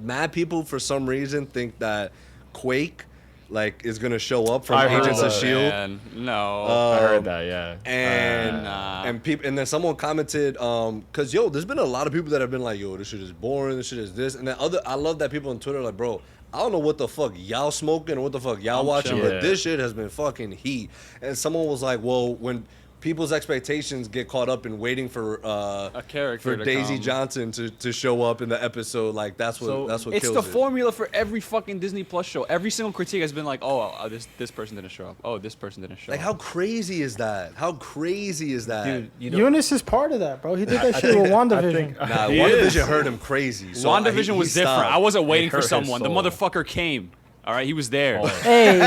Mad people for some reason think that Quake like is gonna show up from I heard Agents of that. Shield. Man, no. I heard that, yeah. And Nah. and then someone commented, cause yo, there's been a lot of people that have been like, yo, this shit is boring, this shit is this, and then I love that people on Twitter are like, bro, I don't know what the fuck y'all smoking or what the fuck y'all I'm watching, chilling. but this shit has been fucking heat. And someone was like, well, when people's expectations get caught up in waiting for A character for to Daisy come. Johnson to show up in the episode, like that's what It's kills the it. formula for every fucking Disney Plus show. Every single critique has been like, oh, this person didn't show up. Oh, this person didn't show Like up. how crazy is that? How crazy is that? Dude, you know, Eunice is part of that, bro. He did that shit with WandaVision. Nah, He WandaVision is. hurt him crazy. So WandaVision he was different. stopped. I wasn't waiting It for hurt his someone. The soul. motherfucker came. All right, he was there. Hey,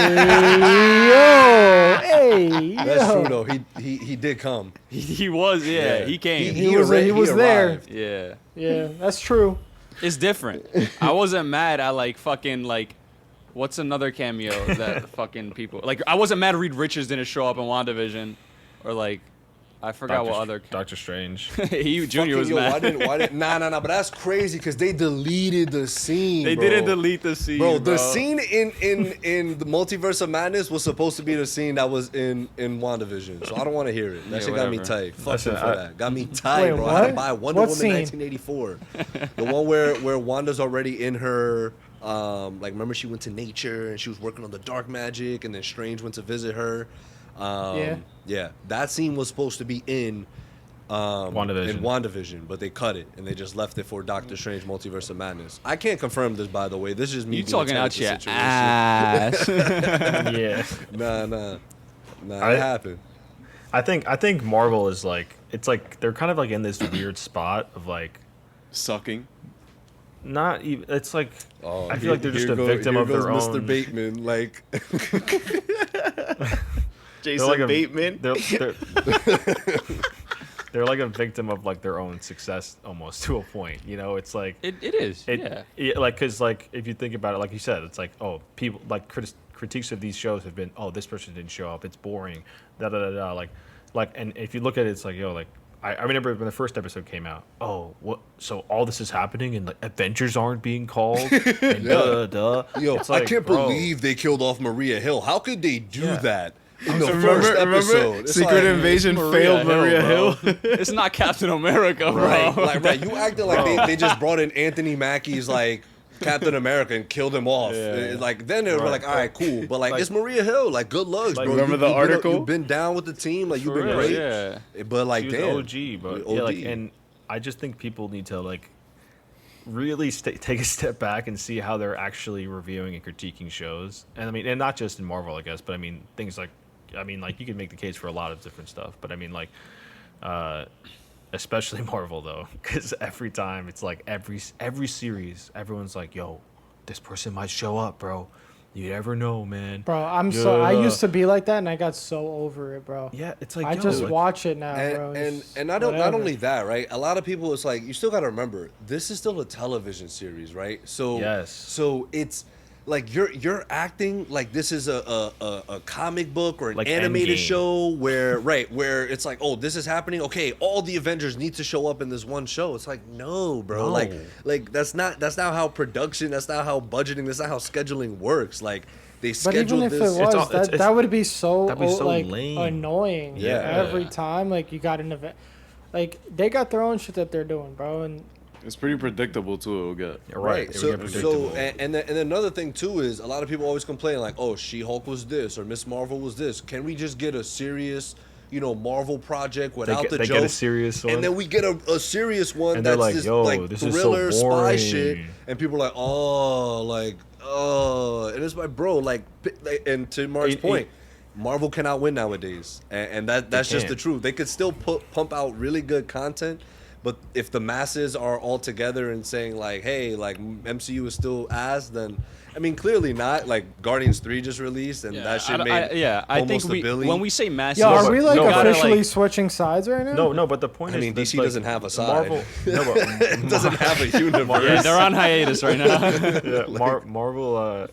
yo, hey, That's yo. true though. He did come. He was, yeah, he came. He was there. arrived. Yeah. Yeah, that's true. It's different. I wasn't mad at like fucking like what's another cameo that fucking people like I wasn't mad Reed Richards didn't show up in WandaVision or like I forgot what other Doctor Strange. he Junior was Fucking, yo, mad. why didn't nah, but that's crazy because they deleted the scene. They bro. didn't delete the scene. Bro, the scene in the Multiverse of Madness was supposed to be the scene that was in WandaVision. So I don't want to hear it. That Yeah, shit got me whatever. tight. Fuck Listen, him for I- that. Got me tight, Wait, bro. I had to what? buy Wonder What Woman scene? 1984. The one where Wanda's already in her like remember she went to nature and she was working on the dark magic and then Strange went to visit her. Yeah, that scene was supposed to be in WandaVision, but they cut it and they just left it for Doctor Strange Multiverse of Madness. I can't confirm this, by the way. This is just me. You being talking tight out with the your situation. ass. Yeah. Nah, I- it happened. I think Marvel is like, it's like they're kind of like in this weird spot of like Sucking. not even, it's like Oh, I feel like they're just a victim of their Mr. own. Bateman, like Jason like a- Bateman. They're like a victim of like their own success almost to a point, you know. It's like it is. it, Yeah. like because like if you think about it, like you said, it's like, oh, people like critiques of these shows have been, oh, this person didn't show up, it's boring, da da da da, like and if you look at it, it's like, yo, like I remember when the first episode came out, oh, what, so all this is happening and like Avengers aren't being called and duh duh. yo, It's I like, can't bro, believe they killed off Maria Hill. How could they do Yeah. that in the Remember, first episode? It's Secret like, Invasion failed Maria Hill. It's not Captain America, bro. Right, like right. You acted like they just brought in Anthony Mackie's like Captain America and killed him off. Yeah. Like then they were Right. like, all right, cool. But like, Like- it's Maria Hill. Like good luck, Like, bro. remember the article? You've been down with the team. Like you've For been real, great. yeah. But like, she was damn, OG, but OG. yeah, like, and I just think people need to like really take a step back and see how they're actually reviewing and critiquing shows. And I mean, and not just in Marvel, I guess, but I mean things like, I mean, like you can make the case for a lot of different stuff, but I mean, like, especially Marvel though, because every time it's like every series, everyone's like, "Yo, this person might show up, bro. You never know, man." Bro, I Yeah. used to be like that, and I got so over it, bro. Yeah, it's like I yo, just like, watch it now, bro. And not only that, right? A lot of people, it's like you still got to remember this is still a television series, right? So Yes. so it's like you're acting like this is a comic book or an Like animated Endgame. show where it's like, oh, this is happening. Okay, all the Avengers need to show up in this one show. It's like, no, bro. No. Like that's not how production, that's not how budgeting, that's not how scheduling works. Like they But even schedule if this. it was, it's- that would be so, that'd be so like lame. annoying. Yeah. Every time, like you got an event, like they got their own shit that they're doing, bro. And It's pretty predictable too. It'll get. Right. It So, would get predictable. and then another thing too is a lot of people always complain like, oh, She-Hulk was this or Miss Marvel was this. Can we just get a serious, Marvel project without the they jokes? get a serious one. And then we get a serious one And they're that's like, this "Yo, like this is so thriller spy boring." shit, and people are like, and it's like, bro, like, and to Mark's point. Marvel cannot win nowadays, and that's just the can't. truth. They could still pump out really good content, but if the masses are all together and saying like, "Hey, like MCU is still ass," then I mean, clearly not. Like Guardians 3 just released, and that shit made I think almost $1 billion. when we say massive, yo, but- are we like no, but- officially switching sides right now? no, but the point I is, mean, that, DC like, doesn't have a side. Marvel, no, but it doesn't have a universe. yeah, they're on hiatus right now. yeah, Marvel.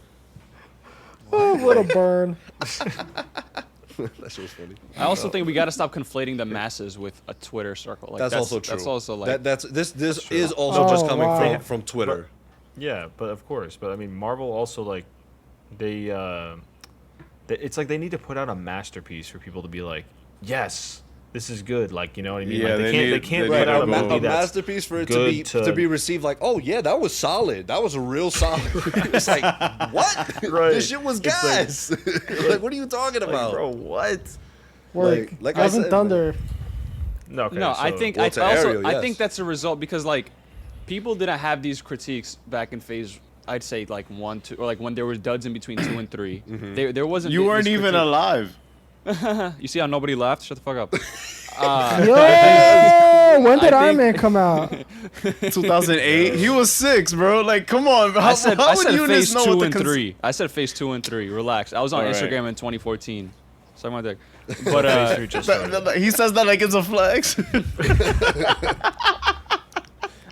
Oh, what a burn! That shit was funny. I also think we got to stop conflating the masses with a Twitter circle. Like, That's also true. That's also like this true. is also just Oh, coming wow. from Twitter. Yeah, but of course, but I mean, Marvel also like they it's like they need to put out a masterpiece for people to be like, yes, this is good. Like, you know what I mean? Yeah, like, they can't they put out a gotta movie A that's masterpiece for it good to be received like, oh yeah, that was solid. That was a real solid. It's like, what? Right. This shit was It's like- gas. Like, what are you talking like, about? bro, what? Work. like I Love and said, Thunder. No, okay, no, I so- think Well, I to also Ariel, I yes. think that's a result because like people didn't have these critiques back in phase. I'd say like 1, 2, or like when there was duds in between 2 and 3. There wasn't. You this weren't even critique. alive. You see how nobody laughed? Shut the fuck up. Yo, when did I Iron think- Man come out? 2008. He was 6, bro. Like, come on. How, I said how would Eunice phase know 2 what and the 3. I said phase 2 and 3. Relax. I was on All right. Instagram in 2014. Suck my dick. But Phase 3 just started. He says that like it's a flex.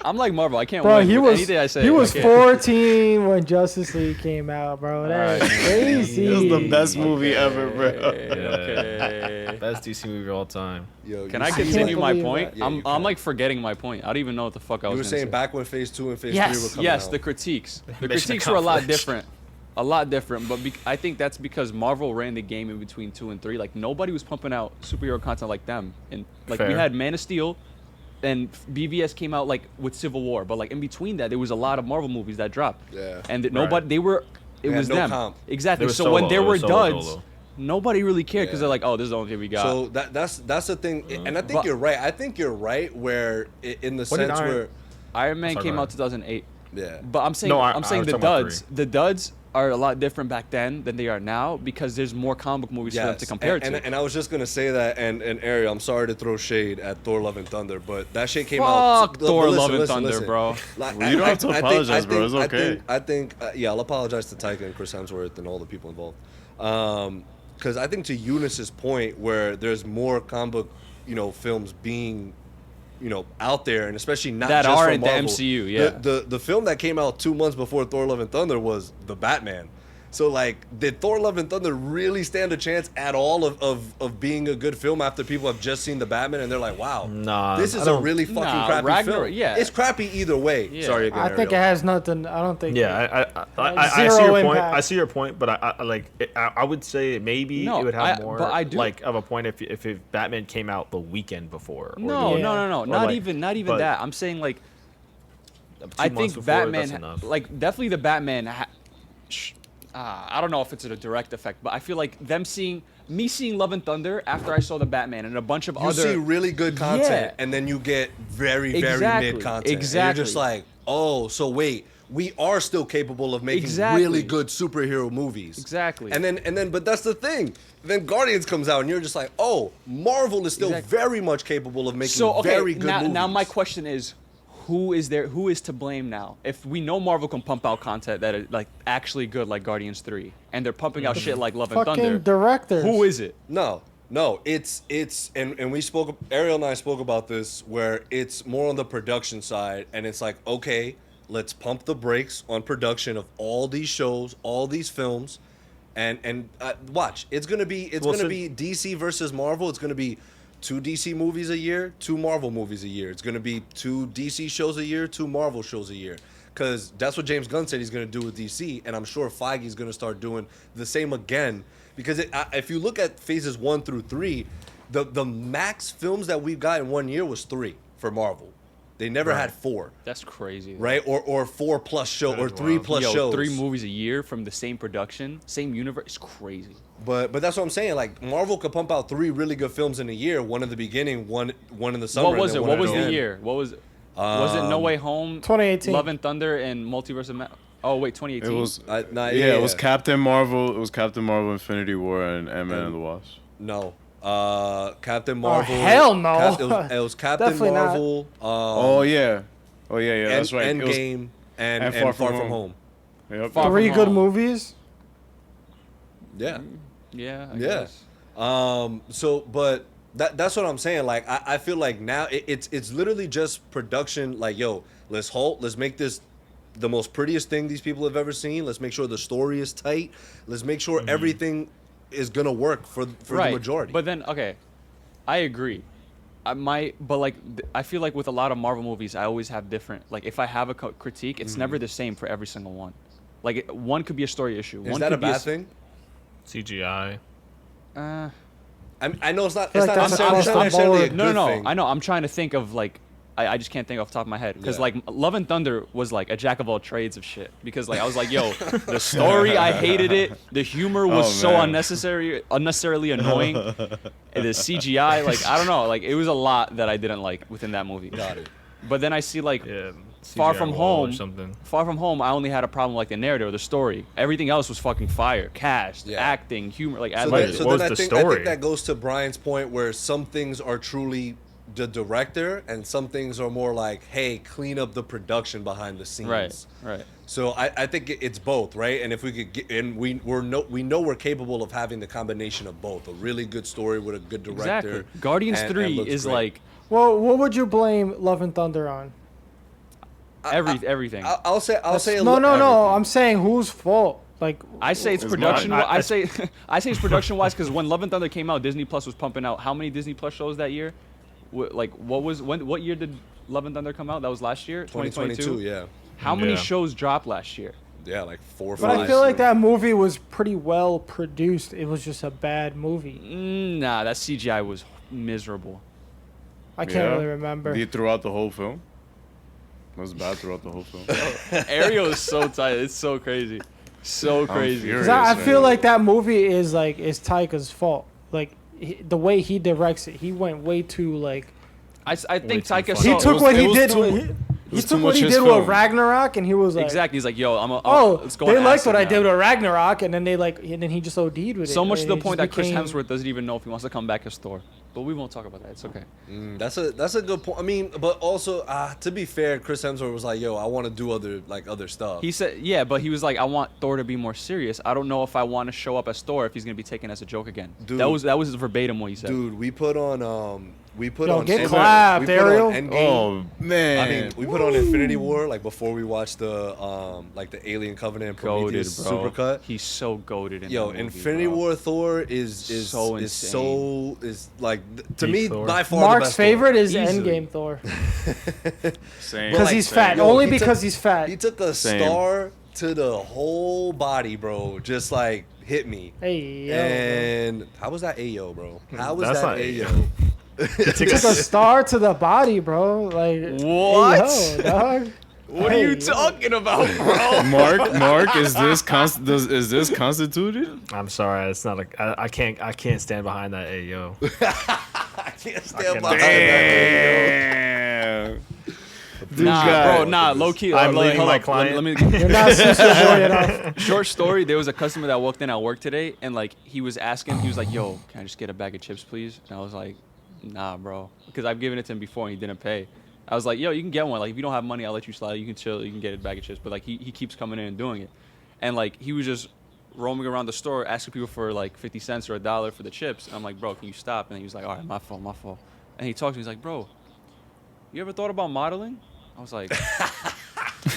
I'm like Marvel. I can't Bro, win. he with was anything I say. he was I can't. 14 when Justice League came out, bro. That's Alright. crazy. It was the best movie ever, bro. Okay. Best DC movie of all time. Yo, Can you I see- continue my believe point? that. Yeah, you I'm can. like forgetting my point. I don't even know what the fuck I You was were gonna saying say. back when phase 2 and phase 3 were Yes, coming Yes, out. the critiques. The Mission critiques were a lot accomplished. different. A lot different, but I think that's because Marvel ran the game in between 2 and 3. Like nobody was pumping out superhero content like them, and like we Fair. had Man of Steel, and BVS came out like with Civil War, but like in between that, there was a lot of Marvel movies that dropped. Yeah. and nobody they were. It They was had no them comp. exactly. They were So when solo, there they were were solo duds, dolo. nobody really cared because Yeah. they're like, oh, this is the only thing we got. So that's the thing, and I think But- you're right. I think you're right where in the When did sense Iron- where Iron Man Sorry, came go out 2008. yeah. But I'm saying No, I'm saying was the talking about duds. 3. The duds are a lot different back then than they are now because there's more comic book movies for them to compare and, to. and I was just gonna say that, and Ariel, I'm sorry to throw shade at Thor: Love and Thunder, but that shit came out. Fuck Thor: listen, Love and listen, Thunder, listen. bro. Like, Well, you don't have to apologize, bro. It's okay. I think yeah, I'll apologize to Taika and Chris Hemsworth and all the people involved. Because I think to Eunice's point, where there's more comic book, films being, out there, and especially not That just from aren't the Marvel. MCU, yeah. The film that came out 2 months before Thor: Love and Thunder was The Batman. So like, did Thor: Love and Thunder really stand a chance at all of being a good film after people have just seen The Batman and they're like, wow, Nah, this I is a don't- really fucking Nah, crappy Ragnarok, film. yeah. It's crappy either way. Yeah. Sorry again, I think it Ariel. has nothing. I don't think. Yeah, I see Zero your point. impact. I see your point, but I like. I would say maybe No, it would have I- more but I do- like of a point if Batman came out the weekend before. Or No, the, no. or Not like- even but that. I'm saying like 2 I months think before, that's Batman, enough. like definitely the Batman. I don't know if it's a direct effect, but I feel like seeing Love and Thunder after I saw the Batman and a bunch of You other. see really good content, Yeah. and then you get very, very Exactly, mid content. And exactly. you're just like, oh, so wait, we are still capable of making really good superhero movies. Exactly. And then, but that's the thing. Then Guardians comes out, and you're just like, oh, Marvel is still very much capable of making very good movies. Now my question is, who is to blame now? If we know Marvel can pump out content that is like actually good, like Guardians 3, and they're pumping out shit like Love and Fucking Thunder, directors. who is it? No, it's and we spoke. Ariel and I spoke about this, where it's more on the production side, and it's like, okay, let's pump the brakes on production of all these shows, all these films, and watch. It's gonna be DC versus Marvel. It's gonna be 2 DC movies a year, 2 Marvel movies a year. It's gonna be 2 DC shows a year, 2 Marvel shows a year. Because that's what James Gunn said he's going to do with DC, and I'm sure Feige's going to start doing the same again. Because if you look at phases 1 through 3, the max films that we've got in 1 year was 3 for Marvel. They never had 4. That's crazy. Right? Or 4 plus shows, or 3 plus shows. 3 movies a year from the same production, same universe. It's crazy. But that's what I'm saying. Like, Marvel could pump out 3 really good films in a year. One in the beginning, one in the summer. What was it? What was the end. year? What was it? Was it No Way Home, 2018, Love and Thunder, and Multiverse of Oh wait, 2018. It was it was Captain Marvel. It was Captain Marvel, Infinity War, and Ant-Man and the Wasp. No. Captain Marvel. Oh, hell no. It was Captain Definitely Marvel. Oh yeah. That's right. Endgame and Far From Home. Yep. Far 3 From good Home. movies. Yeah. Yeah. I Yeah. guess. But that's what I'm saying. Like, I feel like now it's literally just production. Like, yo, let's halt. Let's make this the most prettiest thing these people have ever seen. Let's make sure the story is tight. Let's make sure everything is gonna work for the majority. But then, okay, I agree. I feel like with a lot of Marvel movies, I always have different. Like, if I have a critique, it's never the same for every single one. Like, one could be a story issue. Is One that could a be bad thing? CGI. I know it's not. feel It's like not that's necessarily a across the good No. thing. I know. I'm trying to think of like. I just can't think off the top of my head because Yeah. like Love and Thunder was like a jack of all trades of shit because like I was like, yo, the story I hated it, the humor was so man. unnecessarily annoying, and the CGI like I don't know, like it was a lot that I didn't like within that movie. Got it. But then I see like Yeah. Far CGI From wall or Home. something. Far From Home, I only had a problem like the narrative or the story. Everything else was fucking fire. Cast, Yeah. acting, humor, like So, ad then, libs. so What then was I the think story? that goes to Brian's point where some things are truly the director and some things are more like, hey, clean up the production behind the scenes. Right. So I think it's both, right? And if we could get, and we know we're capable of having the combination of both, a really good story with a good director. Exactly. Guardians and 3 looks is great. like Well, what would you blame Love and Thunder on? everything. I'll say No. everything. I'm saying whose fault? Like, I say it's It's production. mine. I say it's production wise because when Love and Thunder came out, Disney Plus was pumping out how many Disney Plus shows that year? What year did Love and Thunder come out? That was last year, 2022, yeah. How many Yeah. shows dropped last year? Yeah, like 4 or 5. but I feel like that movie was pretty well produced. It was just a bad movie. Nah, that CGI was miserable. I can't really remember. Throughout the whole film. It was bad throughout the whole film. Ariel is so tight. It's so crazy. So crazy. furious. 'Cause I man. feel like that movie is Taika's fault. Like the way he directs it, he went way too like. I think too Taika funny. He saw took what it he was did. too- He was too took what much he his did film. with Ragnarok, and he was like, exactly. He's like, yo, let's go. they on liked acid what I now. did with Ragnarok, and then then he just OD'd with it. So much to and the it point just that Chris became- Hemsworth doesn't even know if he wants to come back as Thor. But we won't talk about that. It's okay. That's a good point. I mean, but also to be fair, Chris Hemsworth was like, "Yo, I want to do other stuff." He said, yeah, but he was like, I want Thor to be more serious. I don't know if I want to show up as Thor if he's gonna be taken as a joke again. Dude. That was verbatim what he said. Dude, we put on Yo, get Endgame- clapped, we put on Ariel. Endgame. Oh man. I mean, we put on Infinity War like before we watched the the Alien Covenant and Goated, Prometheus bro. supercut. He's so goaded in Yo, that movie, Infinity bro. War Thor is So insane. like to Peak me Thor. by far the Mark's best Thor. favorite is Easily. Endgame Thor Same. because like, he's fat. yo, Only he took- because he's fat. He took a Same. star to the whole body, bro. Just like hit me. Hey yo, And how was that Ayo, bro? How was That's that not Ayo? took a star to the body, bro. Like What? Hey, yo, dog. What Hey, are you yo. talking about, bro? Mark, is this constituted? I'm sorry, it's not a. I can't stand behind that. Hey yo. I can't stand cannot behind stand that Ayo. Damn. Dude, Nah, guy. bro, nah, low key. I'm like, leading hold my up, client. Let me You're not sister boy enough. short story. There was a customer that walked in at work today, and like he was asking, he was like, "Yo, can I just get a bag of chips, please?" And I was like, "Nah, bro," because I've given it to him before and he didn't pay. I was like, "Yo, you can get one. Like if you don't have money, I'll let you slide. You can chill. You can get a bag of chips." But like he keeps coming in and doing it, and like he was just roaming around the store asking people for like 50 cents or $1 for the chips. And I'm like, "Bro, can you stop?" And he was like, "All right, my fault, my fault." And he talked to me. He's like, "Bro, you ever thought about modeling?" I was like,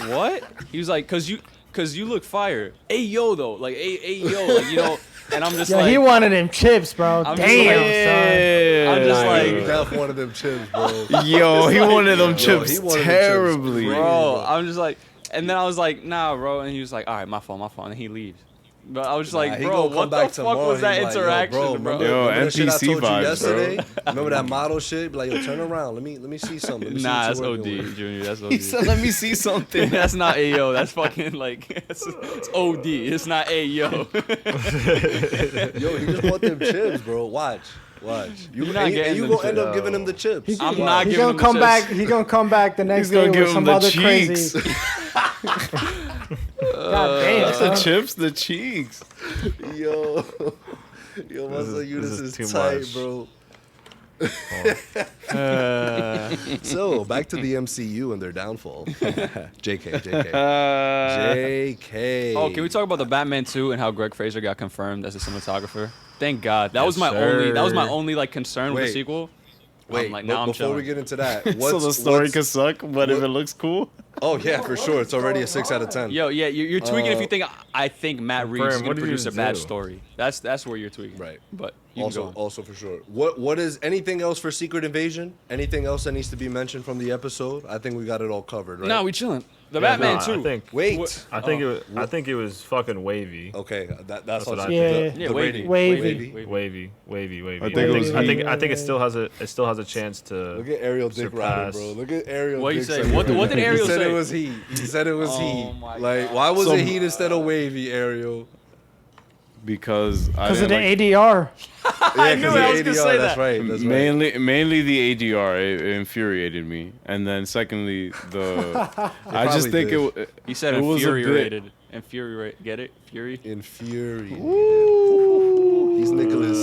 "What?" He was like, "Cause you look fire." Hey yo though, like hey yo, like you know. And I'm just Yo, like, he wanted them chips, bro. I'm just Damn, like- son. I'm just Nah, like, he definitely wanted them chips, bro. Yo, he wanted them Yo, chips he wanted them chips terribly. crazy. bro. I'm just like, and then I was like, nah, bro. And he was like, all right, my fault, my fault. And he leaves. But I was just Nah, like, he bro, gonna come what the back fuck tomorrow, was that he like, yo, interaction, bro? remember, Yo, remember that shit I NPC told you vibes, yesterday? Remember that model shit? Be like, yo, turn around. Let me see something. Let me see Nah, what that's you're OD, working with. Junior. That's OD. He said, "Let me see something." That's not AO. That's fucking like, it's OD. It's not AO. Yo, he just want them chips, bro. Watch. You're not getting you them gonna end up chips. giving him the chips. I'm not He giving gonna him come the back. chips. He gonna come back the next He's gonna day give with him some the other cheeks. crazy. God damn, Not the son. chips, the cheeks. Yo, Muscle this Eunice is is too tight, much. bro. Uh, So back to the MCU and their downfall. JK. oh, can we talk about the Batman 2 and how Greg Fraser got confirmed as a cinematographer? Thank God. That Yes, was my sir. only like concern with Wait. the sequel. Wait, I'm like, but now I'm before we chilling. get into that, So the story can suck, but if what- it looks cool, oh yeah, for sure, it's already a 6 out of 10. Yo, yeah, you're tweaking if you think I think Matt Reeves is Bram, gonna what did you produce a just bad do? story. That's where you're tweaking. Right. But you can go on. Also for sure. What is anything else for Secret Invasion? Anything else that needs to be mentioned from the episode? I think we got it all covered, right? No, we chilling. The Yeah, Batman no, 2. I think Wait. I think it was fucking wavy. Okay, that's what what I think. Yeah, the wavy. rating. Wavy. Wavy. I think it was I think it still has a chance to. Look at Ariel dick riding, surpass. bro. Look at Ariel. What you dick say? sucking. What did Ariel He said say? it was he. He said it was Oh he. my Like, God. why was So- it he instead of wavy, Ariel? because I Because of didn't the like, ADR. Yeah, knew because it. I the was gonna ADR. say That's that. right. That's right. mainly the ADR it infuriated me, and then secondly the I just probably think did. He said it was a bit- infuriated. Infuriate. Get it? Fury. Infuriated. He's Nicholas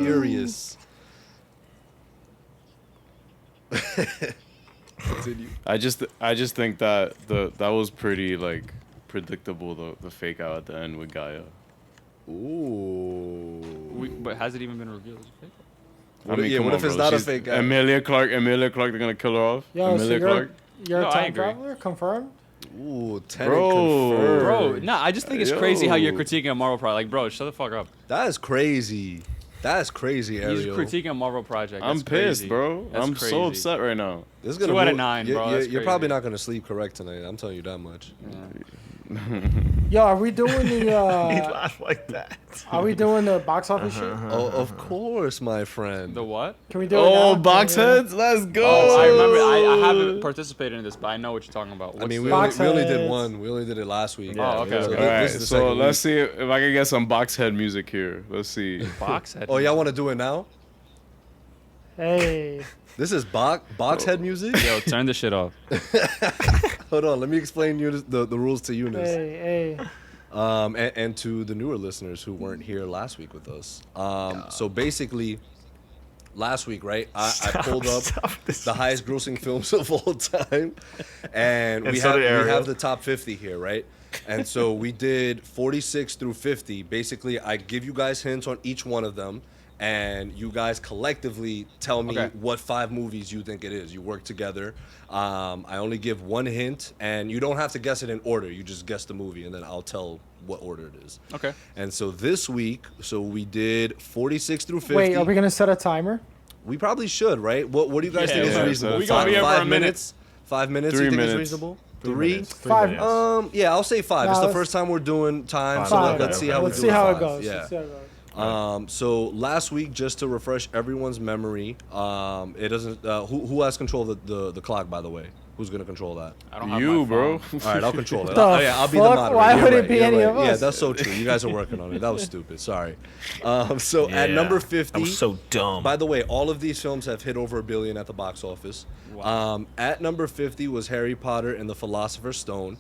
Furious. Continue. I just think that that was pretty like predictable the fake out at the end with Gaia. Ooh. But has it even been revealed? What if- what if it's not a she's- fake guy? Emilia Clarke, they're gonna kill her off. Yo, so Emilia Clarke. you're No, a I time agree. traveler? Confirmed? Ooh, Tenet Bro. confirmed. Bro, nah, I just think it's crazy how you're Yo. critiquing a Marvel project. Like, bro, shut the fuck up. That is crazy. That's crazy, Ariel. He's critiquing a Marvel project. I'm That's pissed, crazy. bro. That's I'm crazy. so upset right now. This is gonna 2 out of ruin- 9, you're, bro. You're, That's you're probably crazy. not gonna sleep correct tonight. I'm telling you that much. Yo, are we doing the He laughed like that. are we doing the box office shit? Oh, of course, my friend. The what? Can we do it Oh, now? box Can we do it heads, let's go. Oh, I remember. I haven't participated in this, but I know what you're talking about. I What's mean, the- we only did heads. one. We only did it last week. Oh, okay, So okay. thi- All right, this is the so second let's week. see if I can get some box head music here. Let's see. box head. Oh, y'all want to do it now? Hey, This is box head music. Yo, turn this shit off. Hold on, let me explain the rules to Eunice. hey. And to the newer listeners who weren't here last week with us. So basically, last week, right? I pulled up the highest grossing films of all time, and we so did we Ariel. have the top 50 here, right? And so we did 46 through 50. Basically, I give you guys hints on each one of them, and you guys collectively tell me Okay. what 5 movies you think it is. You work together. I only give one hint, and you don't have to guess it in order. You just guess the movie, and then I'll tell what order it is. Okay. And so this week, we did 46 through 50. Wait, are we gonna set a timer? We probably should, right? What do you guys Yeah, think is yeah, reasonable? we gonna be here for a minute. minutes? 5 minutes? 3 you think minutes. is reasonable? 3 Three? minutes, 5 minutes. Yeah, I'll say 5. Nah, It's the let's- first time we're doing time, so Five, let's see how Let's we see do how with it five. goes. Yeah. Let's see how it goes. So last week, just to refresh everyone's memory, it doesn't. Who has control of the clock, by the way? Who's gonna control that? I don't have You, my bro. phone. All right, I'll control it. The I'll be the fuck? moderator. Why You're would it right, be you're any right. of Yeah, us? that's so true. You guys are working on it. That was stupid. Sorry. So at Yeah, number 50. That was so dumb. By the way, all of these films have hit over $1 billion at the box office. Wow. At number 50 was Harry Potter and the Philosopher's Stone.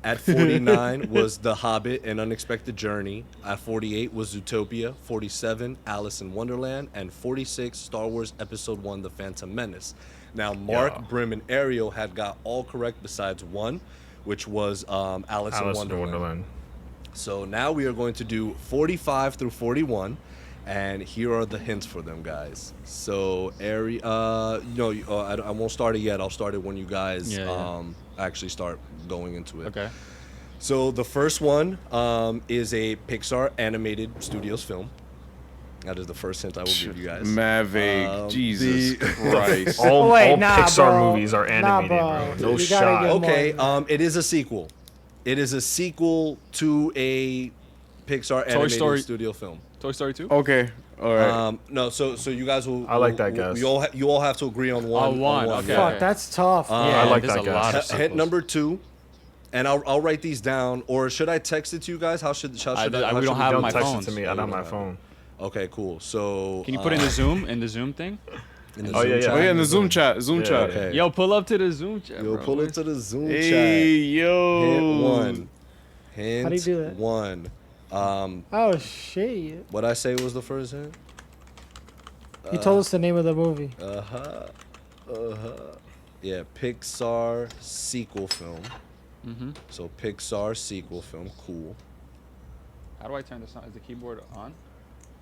At 49 was The Hobbit: An Unexpected Journey. At 48 was Zootopia. 47, Alice in Wonderland. And 46, Star Wars Episode 1, The Phantom Menace. Now, Mark, Yeah. Brim, and Ariel had got all correct besides one, which was Alice in Wonderland. So now we are going to do 45 through 41, and here are the hints for them, guys. So, I won't start it yet. I'll start it when you guys actually start going into it. Okay. So the first one is a Pixar animated studios film. That is the first hint I will give you guys. Mad vague. Jesus Christ. all Wait, all nah, Pixar bro. movies are Nah, animated, bro. bro. No You gotta shot. get- Okay, more than it is a sequel. It is a sequel to a Pixar animated Story. studio film. Toy Story 2? Okay. All right. No, so you guys will. I like that guess. You all have to agree on one. On one, okay. Fuck, that's tough. Yeah, I like there's that a guy. lot of Hint sequels. number 2, and I'll write these down, or should I text it to you guys? How should we how don't should have Don't my text phones. it to me. I don't have my phone. Okay, cool. So Can you put in the Zoom thing? in the Oh, Zoom yeah, yeah. chat? Oh yeah, in the Zoom chat. Zoom Yeah, chat. Okay. Yo, pull up to the Zoom chat, Yo, bro. pull it to the Zoom Hey chat. yo. Hint 1. Hint How do you do that? 1. Oh shit! What I say was the first hint? You told us the name of the movie. Yeah, Pixar sequel film. Mm-hmm. So Pixar sequel film, cool. How do I turn this on? Is the keyboard on?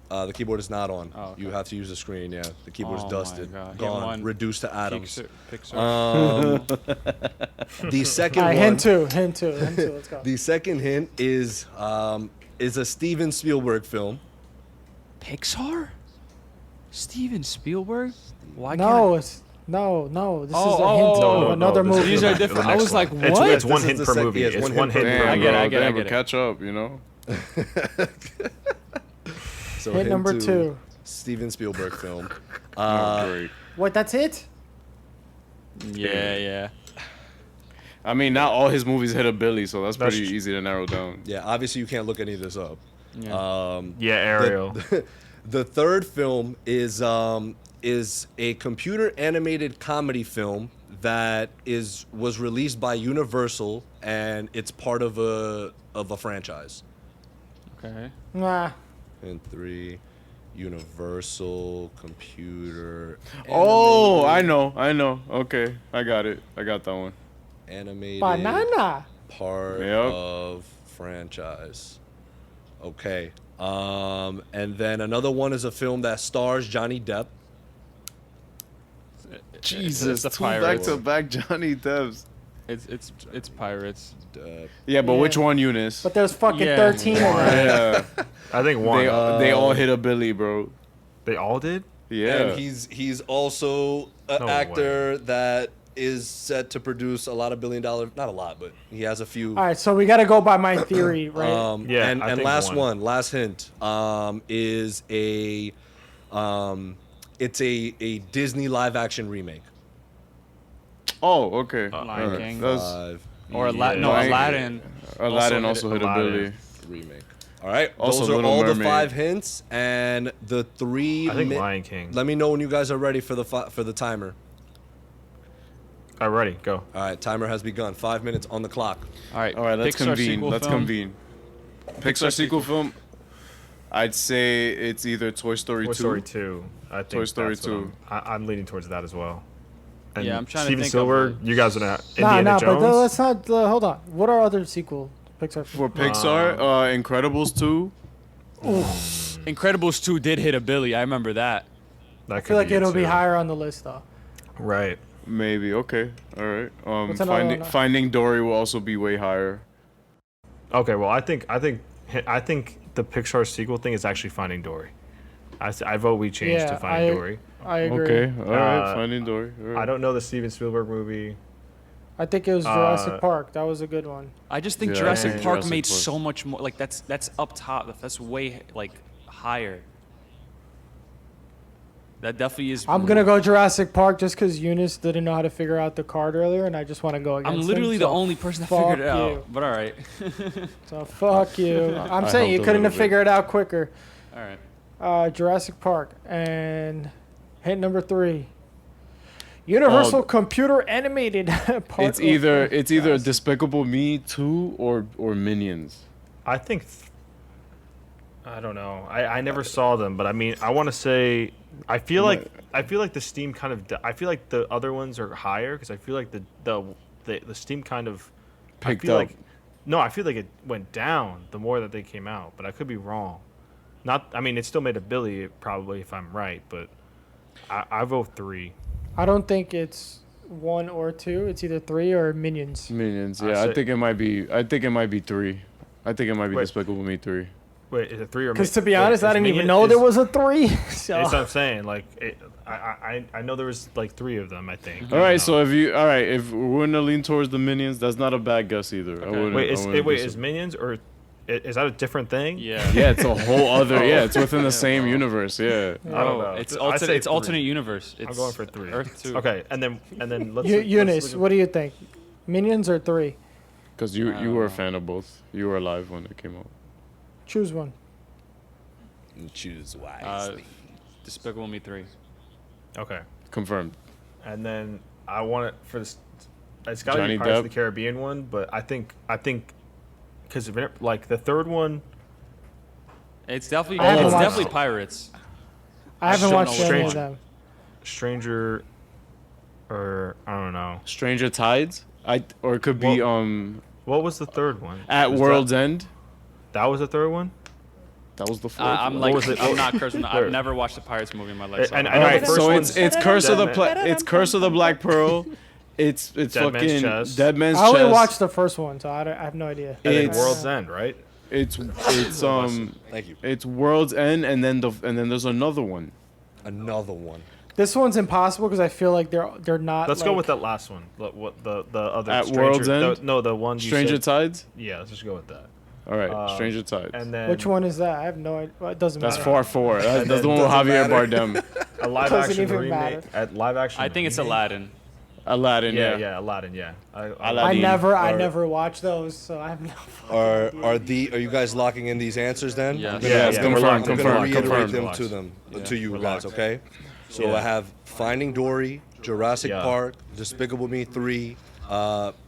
The keyboard is not on. Oh, okay. You have to use the screen. Yeah, the keyboard's Oh my dusted, God. Hit gone, one. reduced to atoms. Pixar. The second All right, one. hint two. Let's go. The second hint is a Steven Spielberg film. Pixar? Steven Spielberg? Why No, it's no. This is a Oh, hint oh, of no, another this is movie. These the are next- the different. I next was one. like, what? It's one This hint is per the movie. yeah, It's one one hint hint per per I movie. get it, I movie. get it, I Damn, get it. catch up, you know. So Hint number 2. Steven Spielberg film. Oh, great. What? That's it? Yeah. I mean, not all his movies hit a billy, so that's That's pretty tr- easy to narrow down. Yeah, obviously you can't look any of this up. Yeah. Yeah, Ariel. The third film is a computer animated comedy film that was released by Universal, and it's part of a franchise. Okay. Nah. And 3, Universal computer. Oh, I know. Okay, I got it. I got that one. Animated Banana. part Yep. of franchise. Okay. And then another one is a film that stars Johnny Depp. Jesus, the two Pirates. back-to-back Johnny Depps. It's Pirates. Yeah, but Yeah. which one, Eunice? But there's fucking Yeah. 13 of them. Yeah, I think one. they all hit a billy, bro. They all did. Yeah. And he's also an No actor that is set to produce a lot of billion-dollar, not a lot, but he has a few. All right, so we got to go by my theory, right? Yeah, and I think last one. last hint, is it's a Disney live-action remake. Oh, okay. Lion Alright. King. That's, Or Yeah. Aladdin. Aladdin also hit a Aladdin. billy. Remake. All right, Also those are Little all the Mermaid. 5 hints and the 3. I think Lion King. Let me know when you guys are ready for the timer. All right, ready, go. All right, timer has begun. 5 minutes on the clock. All right. All right, let's Pixar convene. sequel Let's film. convene. Pixar sequel film. I'd say it's either Toy Story 2. Toy Story 2. I think Toy Story that's what 2. I'm leading towards that as well. And Yeah, I'm trying to Steven think of Spielberg, a- you guys are not. Nah, Indiana but Jones. let's not. Hold on. What are other sequel Pixar? For Pixar, Incredibles 2. Incredibles 2 did hit a billy. I remember that. That I feel like it it'll be too. higher on the list though. Right. Maybe. Okay. All right. What's another one? Finding Dory will also be way higher. Okay. Well, I think the Pixar sequel thing is actually Finding Dory. I vote we change Yeah, to Finding I- Dory. I agree. Okay. All right. Uh, Finding Dory. All right. I don't know the Steven Spielberg movie. I think it was Jurassic Park. That was a good one. I just think Yeah, Jurassic yeah, Park Jurassic made Park. so much more. Like that's up top. That's way like higher. That definitely is. I'm gonna go Jurassic Park just because Eunice didn't know how to figure out the card earlier, and I just want to go against I'm literally him, the so only person that fuck figured it out. you. But all right. So fuck you. I'm I saying you helped a couldn't have little bit. figured it out quicker. All right. Jurassic Park and hit number 3. Universal Computer Animated. Park It's of either Fantastic. Despicable Me 2 or Minions. I think. I don't know. I never saw them, but I mean, I want to say. I feel like the Steam kind of. I feel like the other ones are higher because I feel like the Steam kind of Picked I feel up. Like, no, I feel like it went down the more that they came out, but I could be wrong. Not. I mean, it still made a billy probably if I'm right, but I vote 3. I don't think it's 1 or 2. It's either 3 or Minions. Minions. I Yeah, I say- think it might be. I think it might be 3. I think it might be Wait. Despicable Me 3. Wait, is it 3 or? Because to be wait, honest, I is didn't even Minion- know is- there was a 3. That's So what I'm saying. Like, I know there was like 3 of them. I think. All right, so if we're gonna lean towards the Minions, that's not a bad guess either. I wouldn't, wait, I is wouldn't be is Minions or is that a different thing? Yeah. Yeah, it's a whole other. Yeah, it's within the same universe. Yeah. I don't know. It's I'd alternate. say It's 3. alternate universe. It's I'm going for 3. Earth 2. Okay, and then let's. Eunice, let's what do you think? Minions or 3? Because you were a fan of both. You were alive when it came out. Choose one. Choose wisely. Despicable Me 3. Okay, Confirmed. and then I want it for this. It's got to Johnny be Pirates of Depp. the Caribbean one, but I think because like the third one. It's definitely. I haven't It's watched definitely it. Pirates. I haven't don't watched know any Strange. of them. Stranger, or I don't know. Stranger Tides. Or it could be What was the third one? At Was World's End. That was the third one. That was the fourth. I'm one. like, was it? I'm not cursing. Where? I've never watched a Pirates movie in my life. So And I I don't know know. the Alright, first so one's it's Curse of the Dead Man- it's Curse of the Black Pearl. It's Dead Man's fucking Chest. Dead Man's I only Chest. watched the first one, so I have no idea. and then It's- World's End, right? It's Thank you. it's World's End, and then there's another one. Another one. This one's impossible because I feel like they're not. Let's go like- with that last one. What the other At Stranger, World's End? the one you Stranger said. Tides. Yeah, let's just go with that. All right, Stranger Tides. And then Which one is that? I have no idea. Well, it doesn't That's matter. far four. That's the one with doesn't Javier matter. Bardem. a live Doesn't action even remake. matter. At live action. I think it's remake? Aladdin. Aladdin. Yeah, Yeah. Aladdin. Yeah. I Aladdin. I Or- never watched those, so I have no. Are you guys locking in these answers then? Yes. I'm gonna- Yeah, I'm gonna- confirmed, I'm gonna confirmed, reiterate confirmed. them Relax. to them to you Relax. guys, okay? So Yeah. I have Finding Dory, Jurassic Yeah. Park, Despicable Me 3,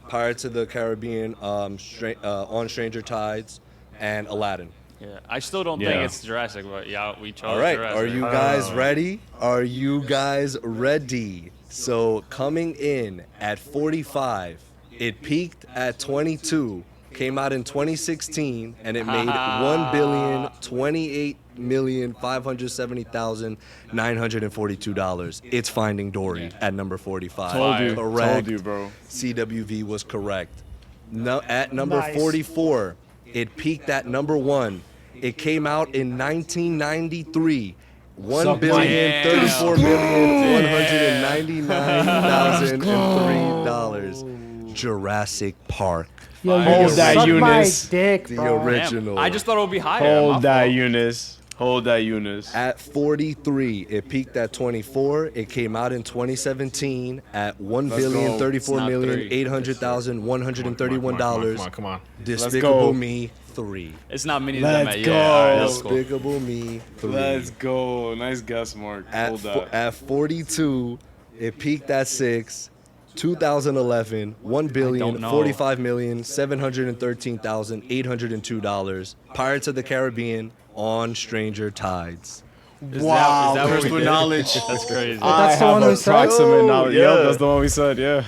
Pirates of the Caribbean, On Stranger Tides, and Aladdin. Yeah. I still don't Yeah. think it's Jurassic, but yeah, we chose All right, Jurassic. are you guys ready? Are you guys ready? So coming in at 45, it peaked at 22, came out in 2016, and it made $1,028,570,942. It's Finding Dory at number 45. Told you. Correct. Told you, bro. CWV was correct. No, at number Nice. 44, it peaked at number 1. It came out in 1993. One billion thirty-four million one hundred and ninety-nine thousand and $3. Jurassic Park, Yo, Hold you that, suck my Eunice. dick, the bro. Damn, original. I just thought it would be higher. My Hold that, fault. Eunice. Hold that, Eunice. At 43, it peaked at 24. It came out in 2017 at $1,034,800,131. Despicable go. Me 3. It's not many of Let's them. At, go. yeah, all right, that's cool. Despicable Me 3. Let's go. Nice guess, Mark. Hold that. At 42, it peaked at 6. 2011, $1,045,713,802. Pirates of the Caribbean on Stranger Tides. Wow, is that what we personal did? knowledge. That's crazy. I That's the have one we said? approximate knowledge. Yeah. Yeah, that's the one we said. Yeah.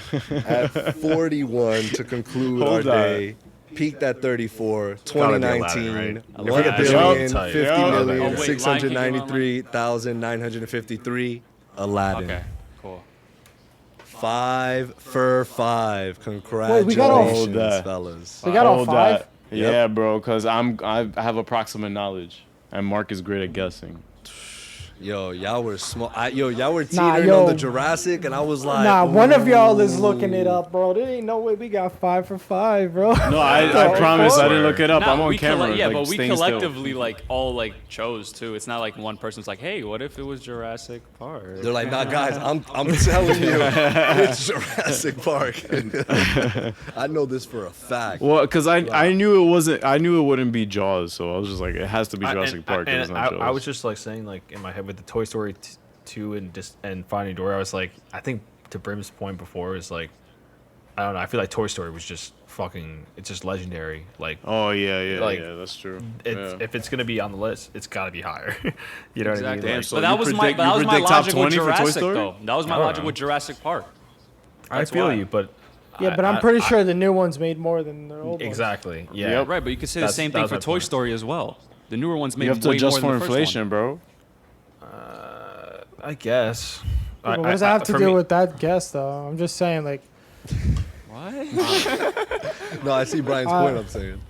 At 41 to conclude Hold our that. day. Peaked at 34, Gotta be Aladdin, 2019, right? If we get this right, yeah. Oh, wait, $1,050,693,953. Aladdin. Okay, cool. 5 for 5. Wait, we Congratulations, got all- Hold that. fellas. We got all Hold 5. that. Yeah, bro, because I have approximate knowledge, and Mark is great at guessing. Yo, y'all were small. Y'all were Nah, teetering yo. on the Jurassic, and I was like, Nah, one of y'all is ooh. looking it up, bro. There ain't no way we got 5 for 5, bro. No, I promise I didn't look it up. Nah, I'm on we camera. yeah, like, but we staying still. collectively like all like chose too. It's not like one person's like, hey, what if it was Jurassic Park? They're like, nah, guys, I'm telling you, it's Jurassic Park. I know this for a fact. Well, because I knew it wasn't. I knew it wouldn't be Jaws, so I was just like, it has to be Jurassic Park. And it's not Jaws. I was just like saying like in my head with the Toy Story 2 and Finding Dory, I was like, I think to Brim's point before is like, I don't know. I feel like Toy Story was just fucking. It's just legendary. Like, Oh yeah, like, that's true. if it's gonna be on the list, it's got to be higher. You know what I mean? Exactly. Like, so but that you was my predict- but that you was my predict top logic with 20 for Toy Jurassic Story? though. That was my I don't logic know. with Jurassic Park. I That's feel why. you, but Yeah, but I'm pretty sure the new ones made more than the old ones. exactly. Yeah. Yep. Right, but you could say the That's- same that thing was for my Toy point. Story as well. The newer ones made You have to way adjust more for than the first inflation, one. bro. I guess. But what does that have to for do me- with that guess, though? I'm just saying, like, What? No, I see Brian's point. I'm saying,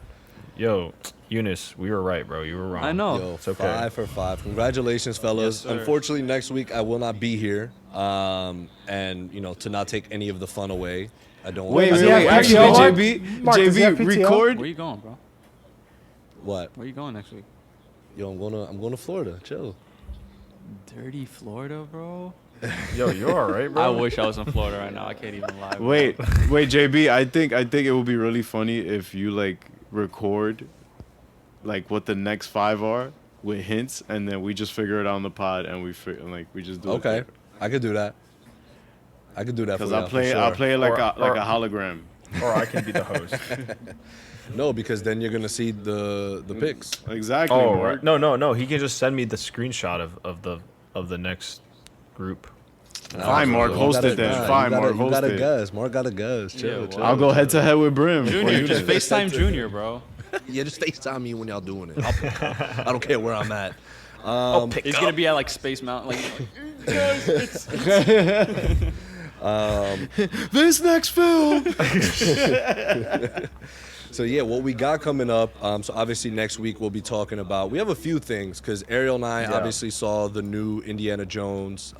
Yo, Eunice, we were right, bro. You were wrong. I know. yo, It's okay. 5 for 5. Congratulations, fellas. Yes, sir. Unfortunately, next week I will not be here. And to not take any of the fun away, I don't. Wait, Does wait, he have wait. PTO, Actually, Mark? JB, Mark, does he have JB, PTO? record. Where you going, bro? What? Where you going next week? Yo, I'm going to Florida. Chill. Dirty Florida, bro. Yo, you're all right, bro. I wish I was in Florida right now. I can't even lie. bro. Wait, JB. I think it would be really funny if you like record, like what the next 5 are with hints, and then we just figure it out on the pod, and we just do it. Okay, I could do that. I could do that for Because you. I'll play it like Or- a hologram. Or I can be the host. No, because then you're gonna see the picks. Exactly. Oh, Mark. right. No. He can just send me the screenshot of the next group. Fine, Mark, You host gotta- it then. nah, Fine, you Mark, gotta, host You gotta it. guess. Mark got to guess. Chill, Yeah, chill. well, I'll go head to head with Brim. Junior, just FaceTime Junior, bro. Yeah, just FaceTime me when y'all doing it. I don't care where I'm at. He's gonna be at like Space Mountain, like. This next film. So yeah, what we got coming up. So obviously next week we'll be talking about. We have a few things because Ariel and I obviously saw the new Indiana Jones,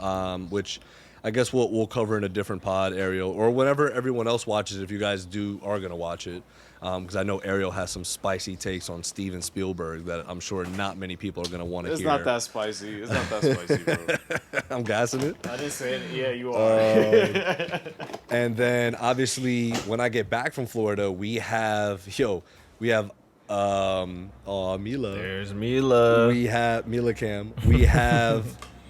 which I guess we'll cover in a different pod, Ariel, or whenever everyone else watches it, if you guys are gonna watch it. Because I know Ariel has some spicy takes on Steven Spielberg that I'm sure not many people are gonna want to It's hear. not that spicy. It's not that spicy, bro. I'm gassing it. I didn't say it. Yeah, you are. And then obviously when I get back from Florida, we have Mila. There's Mila. We have Mila Cam. We have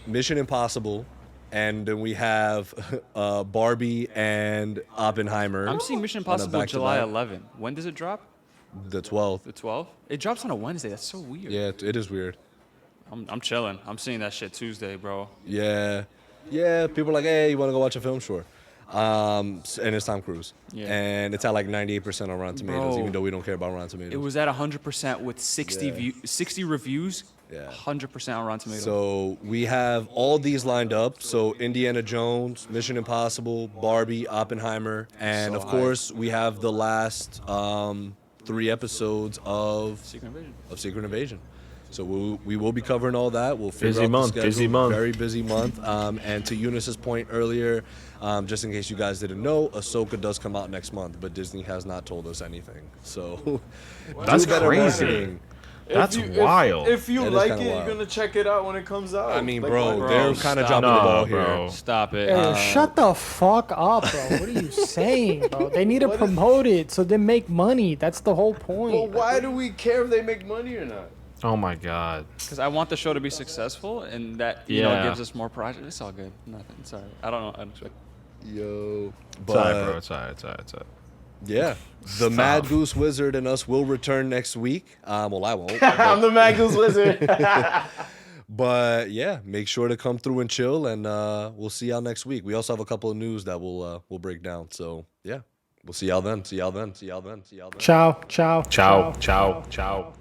Mission Impossible, and then we have Barbie and Oppenheimer. I'm seeing Mission on a Impossible July back-to-back. 11. When does it drop? The 12th. The 12th? It drops on a Wednesday. That's so weird. Yeah, it is weird. I'm chilling. I'm seeing that shit Tuesday, bro. Yeah. People are like, hey, you want to go watch a film? Sure. And it's Tom Cruise. Yeah. And it's at like 98% on Rotten Tomatoes, Bro. even though we don't care about Rotten Tomatoes. It was at 100% with 60 reviews. Yeah. 100% on Rotten Tomatoes. So we have all these lined up. So Indiana Jones, Mission Impossible, Barbie, Oppenheimer, and So of course we have the last 3 episodes of Secret Invasion. Secret Invasion. So we will be covering all that. We'll figure Busy out month, the schedule. busy month. Very busy month. And to Eunice's point earlier, just in case you guys didn't know, Ahsoka does come out next month, but Disney has not told us anything. So That's do better crazy. marketing. That's wild. If you That is like kinda it, wild. you're gonna check it out when it comes out. I mean, Like, bro, why- they're kind of stop. dropping the ball No, bro. here. Stop it. Hey, shut the fuck up, bro. What are you saying, bro? They need to promote it so they make money. That's the whole point. Well, why do we care if they make money or not? Oh my god. Because I want the show to be successful, and that you know Yeah. gives us more projects. It's all good. Nothing. Sorry. I don't know. I don't expect. Yo, It's alright, bro. but It's alright. yeah, the Mad Goose Wizard and us will return next week. Well, I won't. I'm the Magnus Wizard. But yeah, make sure to come through and chill, and we'll see y'all next week. We also have a couple of news that we'll break down. So yeah, we'll see y'all then. See y'all then. Ciao, ciao, Ciao.